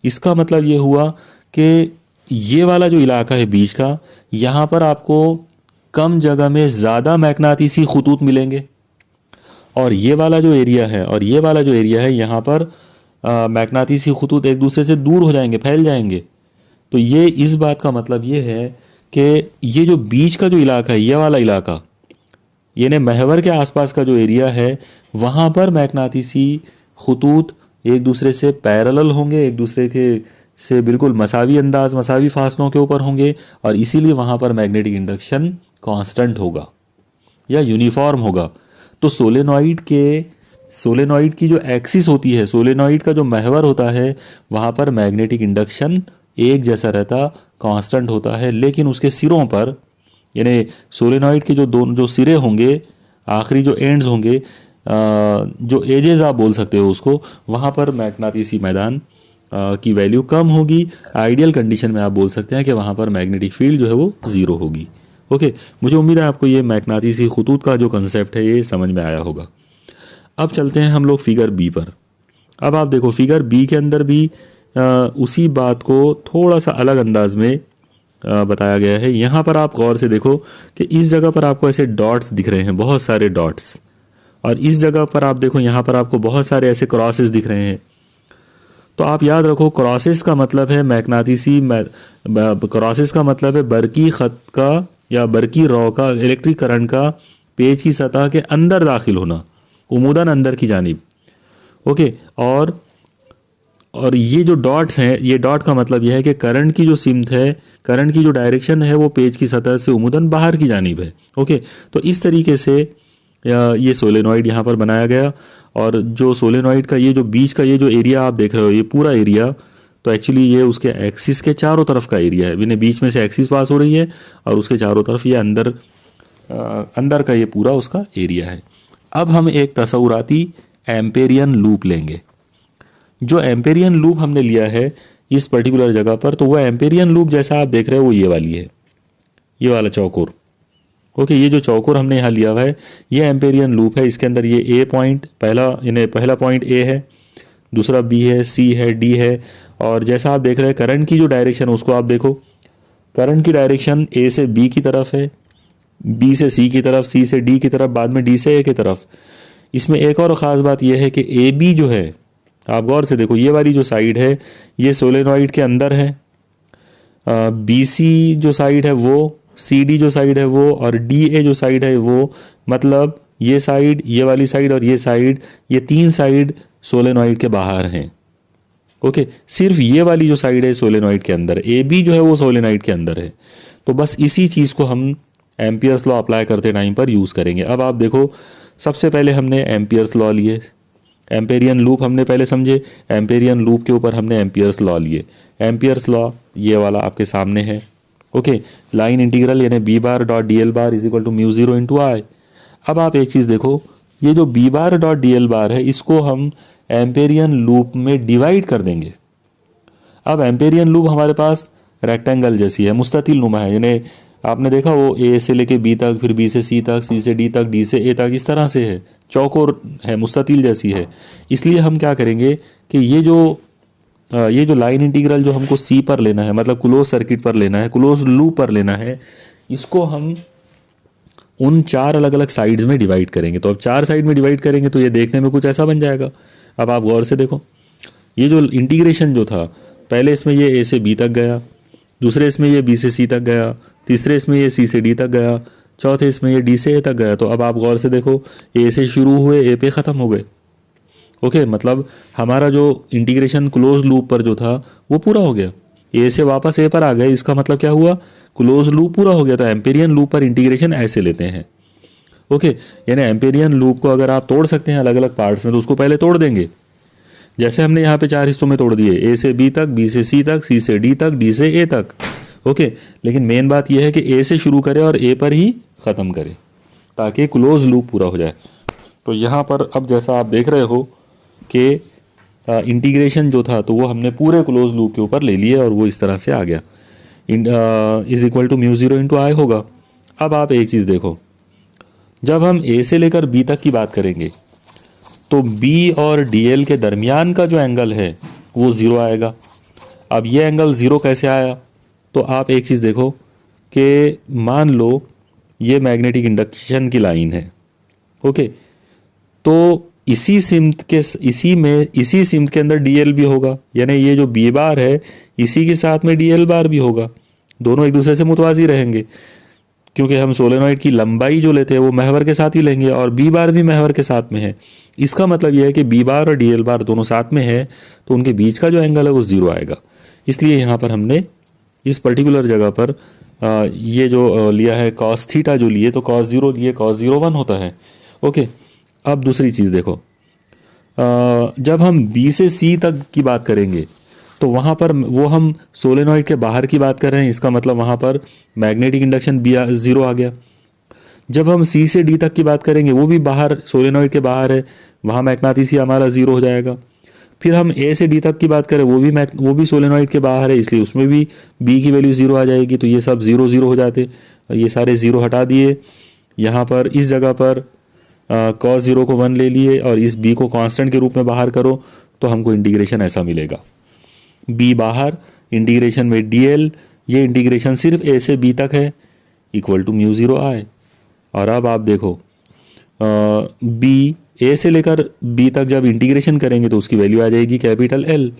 इसका मतलब ये हुआ कि ये वाला जो इलाका है बीच का, यहाँ पर आपको कम जगह में ज़्यादा मैग्नेटिसी खतूत मिलेंगे, और ये वाला जो एरिया है यहाँ पर मैग्नेटिसी खतूत एक दूसरे से दूर हो जाएंगे, फैल जाएंगे। तो ये इस बात का मतलब ये है कि ये जो बीच का जो इलाका है, ये वाला इलाका, यानी महवर के आसपास का जो एरिया है, वहाँ पर मैग्नेटिसी खतूत एक दूसरे से पैरेलल होंगे, एक दूसरे के से बिल्कुल मसावी फासलों के ऊपर होंगे, और इसीलिए वहाँ पर मैग्नेटिक इंडक्शन कांस्टेंट होगा या यूनिफॉर्म होगा। तो सोलेनॉइड की जो एक्सिस होती है, सोलेनॉइड का जो महवर होता है, वहाँ पर मैग्नेटिक इंडक्शन एक जैसा रहता, कांस्टेंट होता है। लेकिन उसके सिरों पर, यानी सोलेनॉइड के जो सिरे होंगे, आखिरी जो एंड्स होंगे, जो एजेस आप बोल सकते हो उसको, वहाँ पर मैग्नेटिसी मैदान की वैल्यू कम होगी। आइडियल कंडीशन में आप बोल सकते हैं कि वहाँ पर मैग्नेटिक फील्ड जो है वो ज़ीरो होगी। ओके, मुझे उम्मीद है आपको ये मैग्नेटिसी खतूत का जो कंसेप्ट है ये समझ में आया होगा। अब चलते हैं हम लोग फिगर बी पर। अब आप देखो, फिगर बी के अंदर भी उसी बात को थोड़ा सा अलग अंदाज में बताया गया है। यहाँ पर आप गौर से देखो कि इस जगह पर आपको ऐसे डॉट्स दिख रहे हैं, बहुत सारे डॉट्स, और इस जगह पर आप देखो यहाँ पर आपको बहुत सारे ऐसे क्रॉसेस दिख रहे हैं। तो आप याद रखो, क्रॉसेस का मतलब है क्रॉसेस का मतलब है बरकी ख़त का या बरकी रॉ का, इलेक्ट्रिक करंट का पेज की सतह के अंदर दाखिल होना, उमूदन अंदर की जानिब। ओके, और ये जो डॉट्स हैं, ये डॉट का मतलब यह है कि करंट की जो सिमत है, करंट की जो डायरेक्शन है वो पेज की सतह से उमूदन बाहर की जानिब है। ओके, तो इस तरीके से ये सोलेनॉइड यहाँ पर बनाया गया। और जो सोलेनॉइड का ये जो बीच का ये जो एरिया आप देख रहे हो, ये पूरा एरिया, तो एक्चुअली ये उसके एक्सिस के चारों तरफ का एरिया है। यानी बीच में से एक्सिस पास हो रही है और उसके चारों तरफ ये अंदर का ये पूरा उसका एरिया है। अब हम एक तस्वुराती एम्पेरियन लूप लेंगे। जो एम्पेरियन लूप हमने लिया है इस पर्टिकुलर जगह पर, तो वह एम्पेरियन लूप जैसा आप देख रहे हो वो ये वाली है, ये वाला चौकोर। ओके, ये जो चौकोर हमने यहाँ लिया हुआ है ये एम्पेरियन लूप है। इसके अंदर ये ए पॉइंट, पहला पॉइंट ए है, दूसरा बी है, सी है, डी है, और जैसा आप देख रहे हैं करंट की जो डायरेक्शन है उसको आप देखो, करंट की डायरेक्शन ए से बी की तरफ है, बी से सी की तरफ, सी से डी की तरफ, बाद में डी से ए की तरफ। इसमें एक और ख़ास बात यह है कि ए बी जो है, आप गौर से देखो, ये वाली जो साइड है ये सोलेनॉइड के अंदर है, बी सी जो साइड है वो, सी डी जो साइड है वो, और डी ए जो साइड है वो, मतलब ये साइड, ये वाली साइड और ये साइड, ये तीन साइड सोलेनॉइड के बाहर हैं। ओके, सिर्फ ये वाली जो साइड है सोलेनॉइड के अंदर, ए बी जो है वो सोलेनॉइड के अंदर है। तो बस इसी चीज़ को हम एम्पियर्स लॉ अप्लाई करते टाइम पर यूज़ करेंगे। अब आप देखो, सबसे पहले हमने एम्पियर्स लॉ लिए, एम्पेरियन लूप हमने पहले समझे, एम्पेरियन लूप के ऊपर हमने एम्पियर्स लॉ लिए। एम्पियर्स लॉ ये वाला आपके सामने है। ओके, लाइन इंटीग्रल यानी B bar dot D L bar is equal to mu zero into I. अब आप एक चीज़ देखो, ये जो B bar dot D L bar है इसको हम एम्पेरियन लूप में डिवाइड कर देंगे। अब एम्पेरियन लूप हमारे पास रेक्टेंगल जैसी है, मुस्ततिल नुमा है, यानी आपने देखा वो ए से लेके बी तक, फिर बी से सी तक, सी से डी तक, डी से ए तक, इस तरह से है, चौकोर है, मुस्ततिल जैसी है। इसलिए हम क्या करेंगे कि ये जो लाइन इंटीग्रल जो हमको सी पर लेना है, मतलब क्लोज सर्किट पर लेना है, क्लोज लूप पर लेना है, इसको हम उन चार अलग अलग साइड्स में डिवाइड करेंगे। तो अब चार साइड में डिवाइड करेंगे तो ये देखने में कुछ ऐसा बन जाएगा। अब आप गौर से देखो, ये जो इंटीग्रेशन जो था, पहले इसमें ये ए से बी तक गया, दूसरे इसमें ये बी से सी तक गया, तीसरे इसमें ये सी से डी तक गया, चौथे इसमें ये डी से ए तक गया। तो अब आप गौर से देखो, ए से शुरू हुए ए पे ख़त्म हो गए। ओके, मतलब हमारा जो इंटीग्रेशन क्लोज लूप पर जो था वो पूरा हो गया, ए से वापस ए पर आ गए, इसका मतलब क्या हुआ, क्लोज लूप पूरा हो गया। तो एम्पेरियन लूप पर इंटीग्रेशन ऐसे लेते हैं। ओके, यानी एम्पेरियन लूप को अगर आप तोड़ सकते हैं अलग अलग पार्ट्स में तो उसको पहले तोड़ देंगे, जैसे हमने यहाँ पे चार हिस्सों में तोड़ दिए, ए से बी तक, बी से सी तक, सी से डी तक, डी से ए तक। ओके, लेकिन मेन बात यह है कि ए से शुरू करे और ए पर ही ख़त्म करे ताकि क्लोज लूप पूरा हो जाए। तो यहाँ पर अब जैसा आप देख रहे हो कि इंटीग्रेशन जो था तो वो हमने पूरे क्लोज लूप के ऊपर ले लिया और वो इस तरह से आ गया, is equal to mu zero into I होगा। अब आप एक चीज़ देखो, जब हम ए से लेकर बी तक की बात करेंगे तो बी और डी एल के दरमियान का जो एंगल है वो ज़ीरो आएगा। अब ये एंगल ज़ीरो कैसे आया, तो आप एक चीज़ देखो कि मान लो ये मैग्नेटिक इंडक्शन की लाइन है। ओके, तो इसी सिम्त के अंदर डी एल भी होगा, यानी ये जो बी बार है इसी के साथ में डी एल बार भी होगा, दोनों एक दूसरे से मुतवाज़ी रहेंगे क्योंकि हम सोलेनॉइड की लंबाई जो लेते हैं वो महवर के साथ ही लेंगे और बी बार भी महवर के साथ में है। इसका मतलब यह है कि बी बार और डी एल बार दोनों साथ में है तो उनके बीच का जो एंगल है वो ज़ीरो आएगा। इसलिए यहाँ पर हमने इस पर्टिकुलर जगह पर ये जो लिया है कॉस थीटा जो लिए, तो कॉस ज़ीरो लिए, कॉस ज़ीरो वन होता है। ओके, अब दूसरी चीज़ देखो, जब हम बी से सी तक की बात करेंगे तो वहाँ पर वो हम सोलेनॉइड के बाहर की बात कर रहे हैं, इसका मतलब वहाँ पर मैग्नेटिक इंडक्शन बी ज़ीरो आ गया। जब हम सी से डी तक की बात करेंगे वो भी बाहर, सोलेनॉइड के बाहर है, वहाँ मैग्नेटिसी हमारा ज़ीरो हो जाएगा। फिर हम ए से डी तक की बात करें वो भी सोलेनॉइड के बाहर है, इसलिए उसमें भी बी की वैल्यू ज़ीरो आ जाएगी। तो ये सब ज़ीरो ज़ीरो हो जाते, ये सारे ज़ीरो हटा दिए, यहाँ पर इस जगह पर कॉस ज़ीरो को वन ले लिए और इस बी को कांस्टेंट के रूप में बाहर करो तो हमको इंटीग्रेशन ऐसा मिलेगा, बी बाहर, इंटीग्रेशन में डी एल, ये इंटीग्रेशन सिर्फ ए से बी तक है, इक्वल टू म्यू ज़ीरो आई। और अब आप देखो, बी ए से लेकर बी तक जब इंटीग्रेशन करेंगे तो उसकी वैल्यू आ जाएगी कैपिटल एल।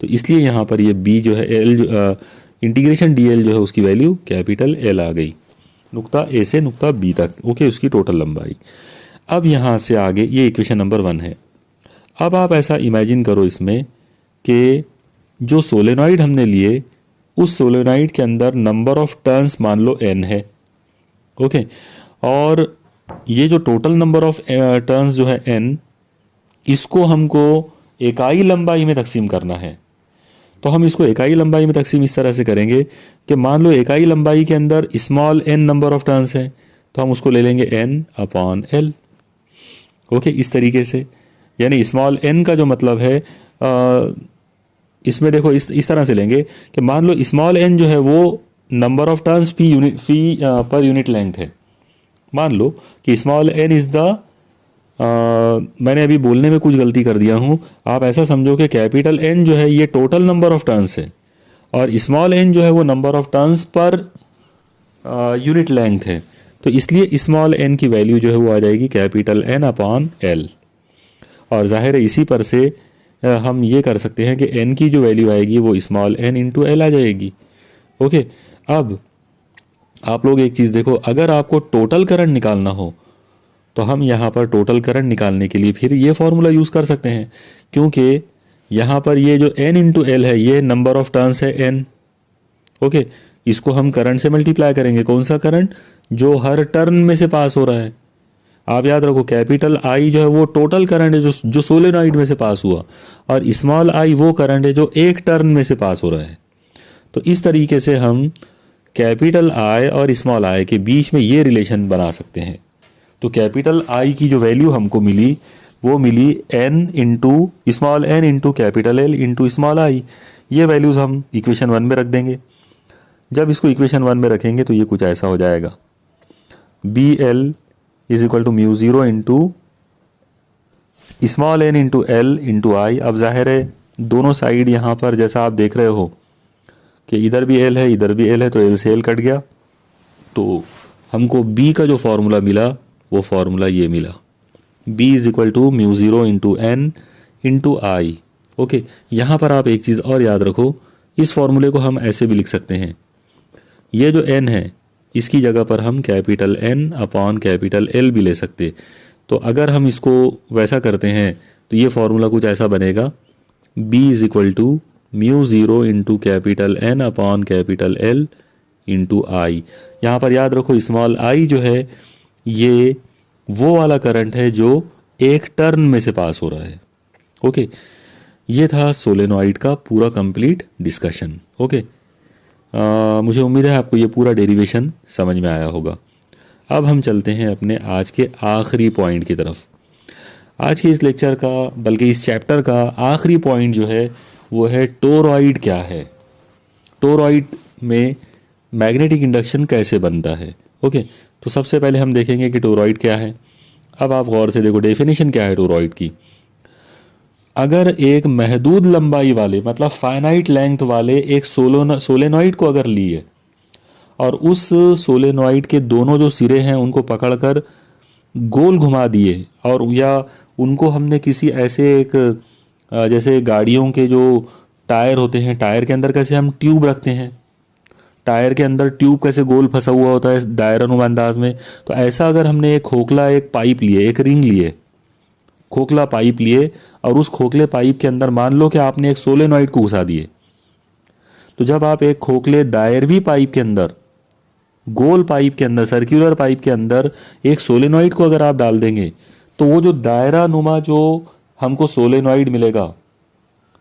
तो इसलिए यहाँ पर ये बी जो है एल, इंटीग्रेशन डी एल जो है उसकी वैल्यू कैपिटल एल आ गई, नुक्ता ए से नुक्ता बी तक। ओके, उसकी टोटल लंबाई। अब यहाँ से आगे ये इक्वेशन नंबर 1 है। अब आप ऐसा इमेजिन करो इसमें कि जो सोलेनॉइड हमने लिए उस सोलेनॉइड के अंदर नंबर ऑफ टर्न्स मान लो n है। ओके, और ये जो टोटल नंबर ऑफ टर्न्स जो है n, इसको हमको इकाई लंबाई में तकसीम करना है। तो हम इसको इकाई लंबाई में तकसीम इस तरह से करेंगे कि मान लो इकाई लंबाई के अंदर small n number of turns हैं तो हम उसको ले लेंगे n अपॉन l। ओके, इस तरीके से, यानी स्मॉल n का जो मतलब है इसमें देखो इस तरह से लेंगे कि मान लो स्मॉल n जो है वो number of turns fee per unit length है। मान लो कि स्मॉल n इज़ द, मैंने अभी बोलने में कुछ गलती कर दिया हूँ, आप ऐसा समझो कि कैपिटल N जो है ये टोटल नंबर ऑफ टर्न्स है और स्मॉल एन जो है वो number of turns per unit length है, तो इसलिए स्मॉल एन की वैल्यू जो है वो आ जाएगी कैपिटल एन अपॉन एल। और जाहिर है इसी पर से हम ये कर सकते हैं कि एन की जो वैल्यू आएगी वो स्मॉल एन इंटू एल आ जाएगी। ओके, अब आप लोग एक चीज़ देखो, अगर आपको टोटल करंट निकालना हो तो हम यहाँ पर टोटल करंट निकालने के लिए फिर ये फॉर्मूला यूज़ कर सकते हैं, क्योंकि यहाँ पर ये जो n इंटू एल है ये नंबर ऑफ टर्न्स है n। ओके, इसको हम करंट से मल्टीप्लाई करेंगे। कौन सा करंट? जो हर टर्न में से पास हो रहा है। आप याद रखो कैपिटल आई जो है वो टोटल करंट है जो सोलेनॉइड में से पास हुआ, और स्मॉल आई वो करंट है जो एक टर्न में से पास हो रहा है। तो इस तरीके से हम कैपिटल आई और स्मॉल आई के बीच में ये रिलेशन बना सकते हैं। तो कैपिटल आई की जो वैल्यू हमको मिली वो मिली n into small N into capital L into small I. ये वैल्यूज़ हम इक्वेशन 1 में रख देंगे। जब इसको इक्वेशन 1 में रखेंगे तो ये कुछ ऐसा हो जाएगा, B L is equal to mu zero into small N into L into I. अब जाहिर है दोनों साइड यहाँ पर जैसा आप देख रहे हो कि इधर भी एल है इधर भी एल है, तो एल से एल कट गया, तो हमको बी का जो फॉर्मूला मिला वो फॉर्मूला ये मिला, B is equal to mu zero into N into I. Okay, यहाँ पर आप एक चीज़ और याद रखो, इस फॉर्मूले को हम ऐसे भी लिख सकते हैं, ये जो n है इसकी जगह पर हम capital N upon capital L भी ले सकते। तो अगर हम इसको वैसा करते हैं तो ये फॉर्मूला कुछ ऐसा बनेगा, b is equal to mu zero into capital N upon capital L into I. यहाँ पर याद रखो स्मॉल आई जो है ये वो वाला करंट है जो एक टर्न में से पास हो रहा है। ओके, ये था सोलेनॉइड का पूरा कंप्लीट डिस्कशन। ओके, मुझे उम्मीद है आपको ये पूरा डेरिवेशन समझ में आया होगा। अब हम चलते हैं अपने आज के आखिरी पॉइंट की तरफ। आज के इस लेक्चर का, बल्कि इस चैप्टर का आखिरी पॉइंट जो है वो है टोरॉइड क्या है, टोरॉइड में मैग्नेटिक इंडक्शन कैसे बनता है। ओके, तो सबसे पहले हम देखेंगे कि टोरॉइड क्या है। अब आप गौर से देखो डेफिनेशन क्या है टोरॉइड की। अगर एक महदूद लंबाई वाले मतलब फाइनाइट लेंथ वाले एक सोलेनॉइड को अगर लिए और उस सोलेनॉइड के दोनों जो सिरे हैं उनको पकड़कर गोल घुमा दिए, और या उनको हमने किसी ऐसे एक जैसे गाड़ियों के जो टायर होते हैं, टायर के अंदर कैसे हम ट्यूब रखते हैं, टायर के अंदर ट्यूब कैसे गोल फंसा हुआ होता है दायरानुमा अंदाज में, तो ऐसा अगर हमने एक खोखला एक पाइप लिए, एक रिंग लिए, खोखला पाइप लिए, और उस खोखले पाइप के अंदर मान लो कि आपने एक सोलेनॉइड को घुसा दिए, तो जब आप एक खोखले दायरवी पाइप के अंदर, गोल पाइप के अंदर, सर्कुलर पाइप के अंदर एक सोलेनॉइड को अगर आप डाल देंगे तो वो जो दायरा नुमा जो हमको सोलेनॉइड मिलेगा,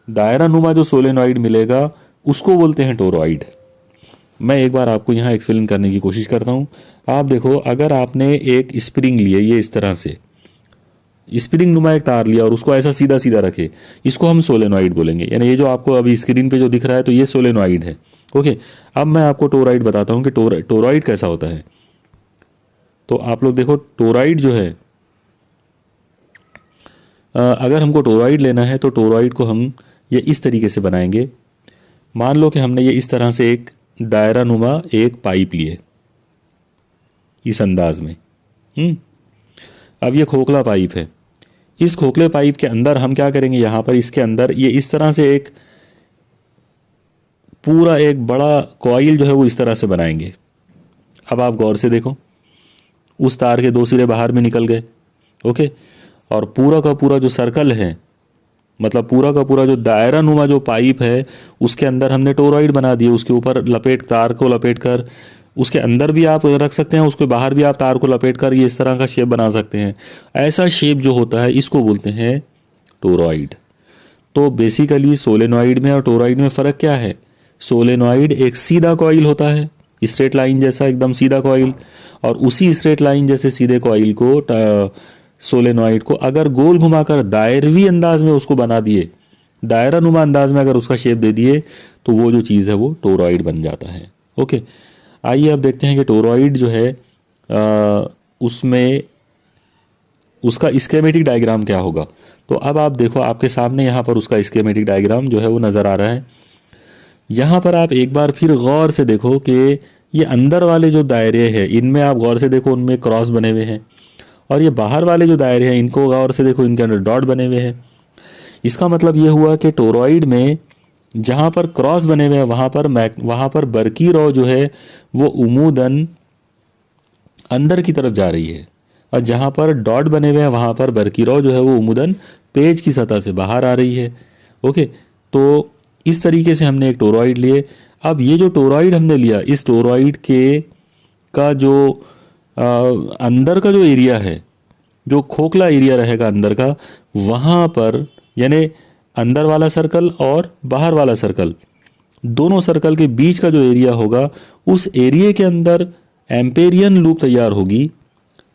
दायरा नुमा जो सोलेनॉइड मिलेगा उसको बोलते हैं टोरॉइड। मैं एक बार आपको यहाँ एक्सप्लेन करने की कोशिश करता हूँ। आप देखो, अगर आपने एक स्प्रिंग लिए, ये इस तरह से स्प्रिंग नुमा एक तार लिया और उसको ऐसा सीधा सीधा रखे, इसको हम सोलेनॉइड बोलेंगे। यानी ये जो आपको अभी स्क्रीन पे जो दिख रहा है तो ये सोलेनॉइड है। ओके, अब मैं आपको टोरॉइड बताता हूँ कि टोरॉइड कैसा होता है। तो आप लोग देखो, टोरॉइड जो है, अगर हमको टोरॉइड लेना है तो टोरॉइड को हम ये इस तरीके से बनाएंगे। मान लो कि हमने ये इस तरह से एक दायरा नुमा एक पाइप लिए इस अंदाज में। अब ये खोखला पाइप है, इस खोखले पाइप के अंदर हम क्या करेंगे, यहाँ पर इसके अंदर ये इस तरह से एक पूरा एक बड़ा कॉइल जो है वो इस तरह से बनाएंगे। अब आप गौर से देखो, उस तार के दो सिरे बाहर में निकल गए। ओके, और पूरा का पूरा जो सर्कल है, मतलब पूरा का पूरा जो दायरा नुमा जो पाइप है उसके अंदर हमने टोरॉइड बना दिए। उसके ऊपर लपेट, तार को लपेट कर, उसके अंदर भी आप रख सकते हैं, उसके बाहर भी आप तार को लपेट कर ये इस तरह का शेप बना सकते हैं। ऐसा शेप जो होता है इसको बोलते हैं टोरॉइड। तो बेसिकली सोलेनॉइड में और टोरॉइड में फ़र्क क्या है? सोलेनॉइड एक सीधा कॉइल होता है, स्ट्रेट लाइन जैसा एकदम सीधा कॉइल, और उसी स्ट्रेट लाइन जैसे सीधे कॉइल को, सोलेनॉइड को अगर गोल घुमाकर दायरवी अंदाज में उसको बना दिए, दायरा नुमा अंदाज में अगर उसका शेप दे दिए, तो वो जो चीज़ है वो टोरॉइड बन जाता है। ओके, आइए अब देखते हैं कि टोरॉइड जो है उसमें उसका स्कीमेटिक डायग्राम क्या होगा। तो अब आप देखो, आपके सामने यहाँ पर उसका स्कीमेटिक डायग्राम जो है वो नज़र आ रहा है। यहाँ पर आप एक बार फिर गौर से देखो कि ये अंदर वाले जो दायरे हैं इनमें आप गौर से देखो, उनमें क्रॉस बने हुए हैं, और ये बाहर वाले जो दायरे हैं इनको गौर से देखो, इनके अंदर डॉट बने हुए हैं। इसका मतलब ये हुआ कि टोरॉइड में जहाँ पर क्रॉस बने हुए हैं वहाँ पर बरकी रॉ जो है वो उमूदन अंदर की तरफ जा रही है, और जहाँ पर डॉट बने हुए हैं वहाँ पर बरकी रॉ जो है वो उमूदन पेज की सतह से बाहर आ रही है। ओके, तो इस तरीके से हमने एक टोरॉइड लिए। अब ये जो टोरॉइड हमने लिया, इस टोरॉइड के का जो अंदर का जो एरिया है, जो खोखला एरिया रहेगा अंदर का, वहाँ पर यानी अंदर वाला सर्कल और बाहर वाला सर्कल, दोनों सर्कल के बीच का जो एरिया होगा, उस एरिया के अंदर एम्पेरियन लूप तैयार होगी।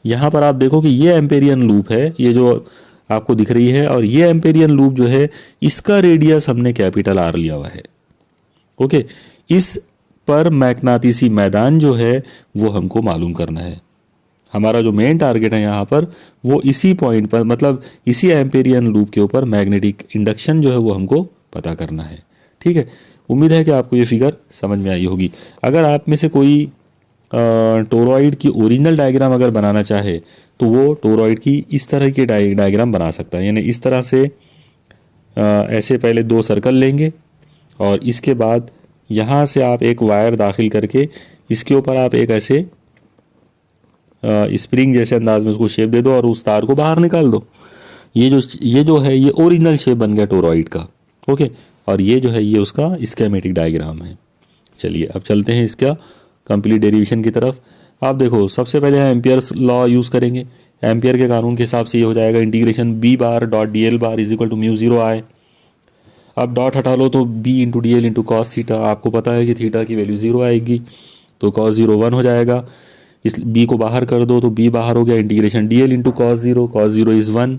यहाँ पर आप देखो कि ये एम्पेरियन लूप है, ये जो आपको दिख रही है, और ये एम्पेरियन लूप जो है इसका रेडियस हमने कैपिटल आर लिया हुआ है। ओके, इस पर मैग्नातिसी मैदान जो है वो हमको मालूम करना है। हमारा जो मेन टारगेट है यहाँ पर वो इसी पॉइंट पर, मतलब इसी एम्पेरियन लूप के ऊपर मैग्नेटिक इंडक्शन जो है वो हमको पता करना है। ठीक है, उम्मीद है कि आपको ये फिगर समझ में आई होगी। अगर आप में से कोई टोरॉइड की ओरिजिनल डायग्राम अगर बनाना चाहे तो वो टोरॉइड की इस तरह की डायग्राम बना सकता है। यानी इस तरह से ऐसे पहले दो सर्कल लेंगे, और इसके बाद यहाँ से आप एक वायर दाखिल करके इसके ऊपर आप एक ऐसे स्प्रिंग जैसे अंदाज में उसको शेप दे दो और उस तार को बाहर निकाल दो। ये जो है ये ओरिजिनल शेप बन गया टोरॉइड का। ओके, और ये जो है ये उसका स्कीमेटिक डायग्राम है। चलिए अब चलते हैं इसका कंप्लीट डेरिवेशन की तरफ। आप देखो, सबसे पहले हम एम्पियर्स लॉ यूज़ करेंगे। एम्पियर के कानून के हिसाब से ये हो जाएगा integration B bar dot D L bar is equal to mu zero I. अब डॉट हटा लो तो B into D L into cos theta, आपको पता है कि थीटा की वैल्यू 0 आएगी, तो कॉस 0 1 हो जाएगा। इस बी को बाहर कर दो तो बी बाहर हो गया, integration D L into cos 0 is 1।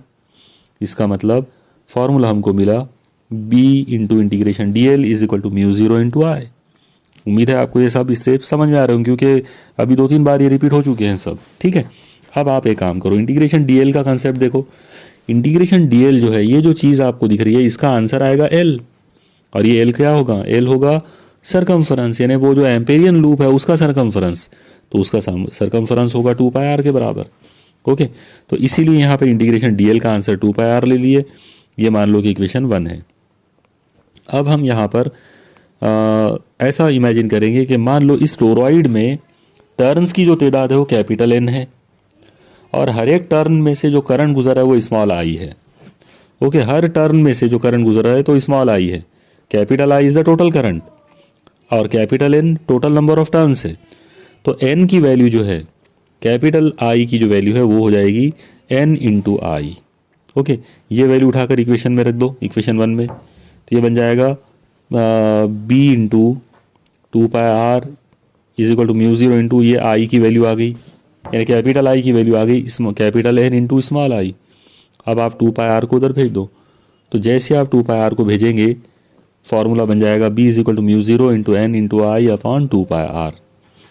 इसका मतलब फॉर्मूला हमको मिला B into integration D L is equal to mu zero into I. उम्मीद है आपको ये सब स्टेप समझ में आ रहे होंगे, क्योंकि अभी 2-3 बार ये रिपीट हो चुके हैं सब। ठीक है, अब आप एक काम करो, इंटीग्रेशन डी एल का कंसेप्ट देखो। इंटीग्रेशन डी एल जो है, ये जो चीज़ आपको दिख रही है इसका आंसर आएगा एल, और ये एल क्या होगा, एल होगा सरकमफरेंस, यानी वो जो एम्पेरियन लूप है उसका सरकमफरेंस, तो उसका सरकमफरेंस होगा 2 पाई आर के बराबर। ओके, तो इसीलिए यहाँ पर इंटीग्रेशन डी एल का आंसर 2 पाई आर ले लिए। ये मान लो कि इक्वेशन 1 है। अब हम यहाँ पर ऐसा इमेजिन करेंगे कि मान लो इस टोरॉइड में टर्न्स की जो तादाद है वो कैपिटल एन है, और हर एक टर्न में से जो करंट गुजर रहा है वो स्मॉल आई है। ओके, हर टर्न में से जो करंट गुजर रहा है तो स्मॉल आई है। Capital I is the total current और capital N total number of turns है। तो एन की वैल्यू जो है, कैपिटल आई की जो वैल्यू है वो हो जाएगी एन इंटू आई। ओके, ये वैल्यू उठाकर इक्वेशन में रख दो, इक्वेशन 1 में, तो ये बन जाएगा B into 2 pi R is equal to mu zero into ये आई की वैल्यू आ गई, यानी कैपिटल आई की वैल्यू आ गई capital N into small I. अब आप 2 पाई आर को उधर भेज दो, तो जैसे आप 2 पाई आर को भेजेंगे फॉर्मूला बन जाएगा B is equal to mu zero into N into I upon 2 pi R.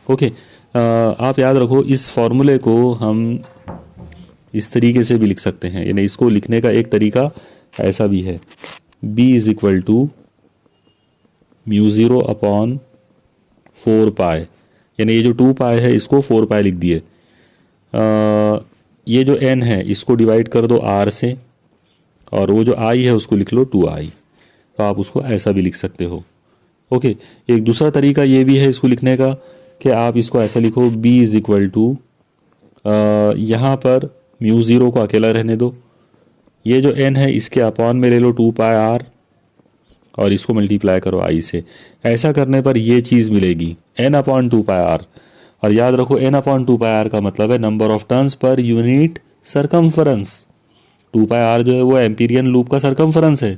Okay, आप याद रखो इस फॉर्मूले को हम इस तरीके से भी लिख सकते हैं, यानी इसको लिखने का एक तरीका ऐसा भी है, B is equal to mu zero upon 4 pi, यानी ये जो 2 पाई है इसको 4 पाई लिख दिए। ये जो n है इसको डिवाइड कर दो r से, और वो जो i है उसको लिख लो 2i, तो आप उसको ऐसा भी लिख सकते हो। ओके, एक दूसरा तरीका ये भी है इसको लिखने का कि आप इसको ऐसा लिखो b इज इक्वल टू, यहाँ पर म्यू ज़ीरो को अकेला रहने दो, ये जो n है इसके अपॉन में ले लो 2 पाई r और इसको मल्टीप्लाई करो i से। ऐसा करने पर ये चीज़ मिलेगी n अपॉन 2 पाई r, और याद रखो n अपॉन 2 पाई r का मतलब है number of turns per unit circumference. 2 pi r जो है वो एम्पीरियन लूप का सरकमफरेंस है,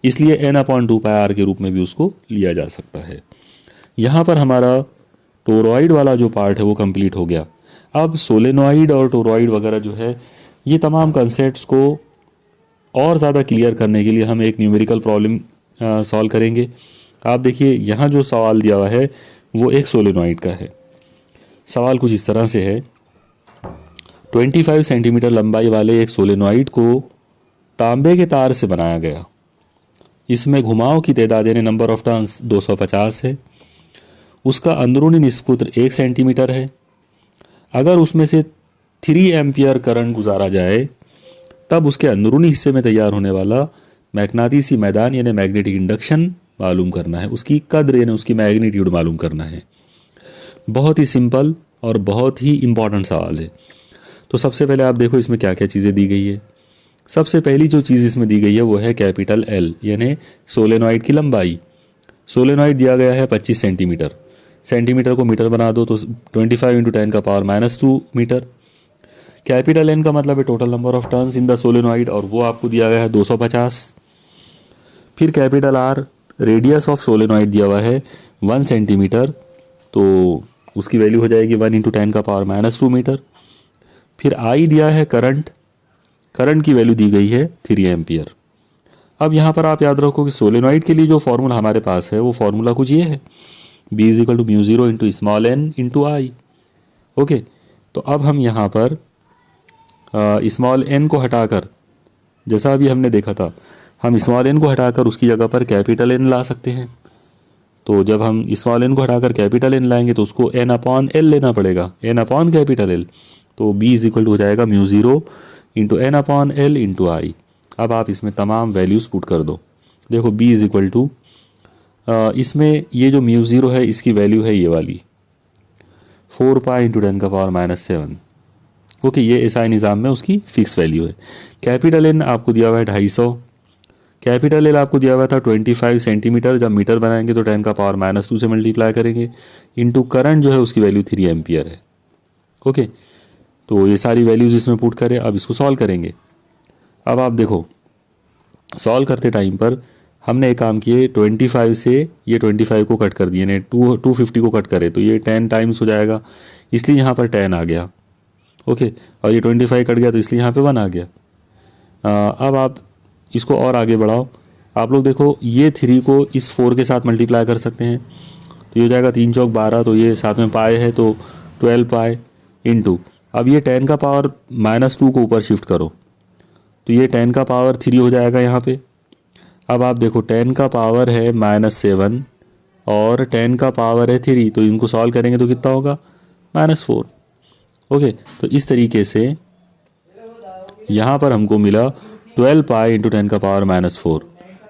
इसलिए n अपॉन 2 पाई r के रूप में भी उसको लिया जा सकता है। यहाँ पर हमारा टोरॉइड वाला जो पार्ट है वो कंप्लीट हो गया। अब सोलेनॉइड और टोरॉइड वगैरह जो है, ये तमाम कंसेप्ट्स को और ज़्यादा क्लियर करने के लिए हम एक न्यूमेरिकल प्रॉब्लम सॉल्व करेंगे। आप देखिए यहाँ जो सवाल दिया हुआ है वो एक सोलेनॉइड का है। सवाल कुछ इस तरह से है, 25 सेंटीमीटर लंबाई वाले एक सोलेनॉइड को तांबे के तार से बनाया गया। इसमें घुमाव की तादाद यानी नंबर ऑफ टर्न्स 250 है। उसका अंदरूनी निष्कुत्र 1 सेंटीमीटर है। अगर उसमें से 3 एम्पियर करंट गुजारा जाए तब उसके अंदरूनी हिस्से में तैयार होने वाला मैग्नेटिसी मैदान यानी मैग्नेटिक इंडक्शन मालूम करना है, उसकी कद्र यानी उसकी मैग्नीट्यूड मालूम करना है। बहुत ही सिंपल और बहुत ही इम्पॉर्टेंट सवाल है। तो सबसे पहले आप देखो इसमें क्या क्या चीज़ें दी गई है। सबसे पहली जो चीज़ इसमें दी गई है वो है कैपिटल एल यानी सोलेनॉइड की लंबाई। सोलेनॉइड दिया गया है 25 सेंटीमीटर। सेंटीमीटर को मीटर बना दो तो 25 इंटू 10⁻⁻2 मीटर। कैपिटल एन का मतलब है total number of turns in the solenoid और वो आपको दिया गया है 250। फिर capital R radius of solenoid दिया हुआ है 1 सेंटीमीटर, तो उसकी वैल्यू हो जाएगी 1 इंटू 10⁻⁻2 मीटर। फिर आई दिया है करंट, करंट की वैल्यू दी गई है 3 एम्पियर। अब यहाँ पर आप याद रखो कि सोलेनॉइड के लिए जो फॉर्मूला हमारे पास है वो फॉर्मूला कुछ ये है, B is equal to mu zero into small N into I. Okay, तो अब हम यहाँ पर स्मॉल एन को हटाकर, जैसा अभी हमने देखा था, हम स्मॉल एन को हटाकर उसकी जगह पर कैपिटल एन ला सकते हैं। तो जब हम स्मॉल एन को हटाकर कैपिटल एन लाएंगे तो उसको एन अपॉन एल लेना पड़ेगा, एन अपॉन कैपिटल एल। तो B इज इक्वल टू हो जाएगा mu zero into N upon L into I. अब आप इसमें तमाम वैल्यूज़ पुट कर दो। देखो B इज इक्वल टू, इसमें ये जो म्यू ज़ीरो है इसकी वैल्यू है ये वाली 4 पाई इंटू 10⁻⁷। ओके, ये एसआई निज़ाम में उसकी फिक्स वैल्यू है। कैपिटल एन आपको दिया हुआ है 250। कैपिटल एल आपको दिया हुआ था 25 सेंटीमीटर। जब मीटर बनाएंगे तो 10⁻⁻2 से मल्टीप्लाई करेंगे इंटू करंट जो है उसकी वैल्यू 3 एम्पियर है। ओके, तो ये सारी वैल्यूज़ इसमें पुट करें। अब इसको सॉल्व करेंगे। अब आप देखो सॉल्व करते टाइम पर हमने एक काम किए, 25 से ये 25 को कट कर दिए, ने 250 को कट करे तो ये 10 टाइम्स हो जाएगा, इसलिए यहाँ पर 10 आ गया। ओके, और ये 25 कट गया तो इसलिए यहाँ पे 1 आ गया। अब आप इसको और आगे बढ़ाओ। आप लोग देखो ये 3 को इस 4 के साथ मल्टीप्लाई कर सकते हैं तो ये हो जाएगा 3 चौक 12, तो ये साथ में पाए है तो 12 पाए इंटू, अब ये 10 का पावर -2 को ऊपर शिफ्ट करो तो ये 10 का पावर 3 हो जाएगा यहाँ पे। अब आप देखो 10 का पावर है -7 और 10 का पावर है 3, तो इनको सॉल्व करेंगे तो कितना होगा -4। ओके, तो इस तरीके से यहाँ पर हमको मिला 12 पाई इंटू 10 का पावर -4।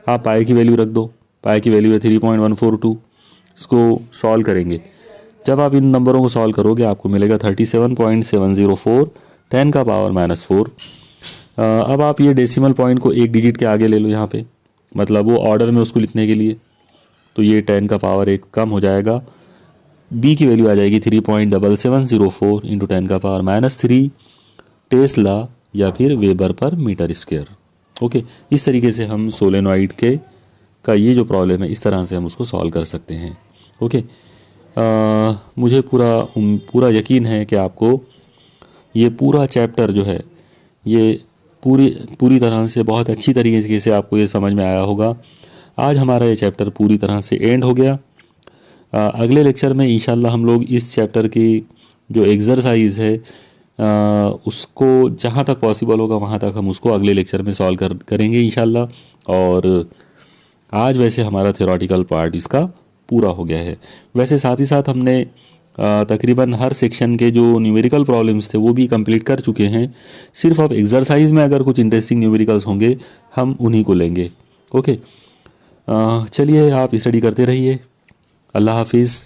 आप पाई की वैल्यू रख दो, पाई की वैल्यू है 3.142। इसको सॉल्व करेंगे, जब आप इन नंबरों को सॉल्व करोगे आपको मिलेगा 37.704 10 का पावर -4। अब आप ये डेसिमल पॉइंट को एक डिजिट के आगे ले लो यहाँ पे, मतलब वो ऑर्डर में उसको लिखने के लिए, तो ये 10 का पावर 1 कम हो जाएगा। B की वैल्यू आ जाएगी 3.7704 इंटू 10 का पावर -3 टेस्ला या फिर वेबर पर मीटर स्क्वायर। ओके, इस तरीके से हम सोलेनॉइड के का ये जो प्रॉब्लम है इस तरह से हम उसको सॉल्व कर सकते हैं। ओके, मुझे पूरा यकीन है कि आपको ये पूरा चैप्टर जो है ये पूरी तरह से बहुत अच्छी तरीके से आपको ये समझ में आया होगा। आज हमारा ये चैप्टर पूरी तरह से एंड हो गया। अगले लेक्चर में इंशाल्लाह हम लोग इस चैप्टर की जो एक्सरसाइज है उसको जहाँ तक पॉसिबल होगा वहाँ तक हम उसको अगले लेक्चर में सॉल्व करेंगे इंशाल्लाह। और आज वैसे हमारा थ्योरेटिकल पार्ट इसका पूरा हो गया है। वैसे साथ ही साथ हमने तकरीबन हर सेक्शन के जो न्यूमेरिकल प्रॉब्लम्स थे वो भी कंप्लीट कर चुके हैं। सिर्फ अब एक्सरसाइज में अगर कुछ इंटरेस्टिंग न्यूमेरिकल्स होंगे हम उन्हीं को लेंगे। ओके, चलिए आप स्टडी करते रहिए। अल्लाह हाफिज़।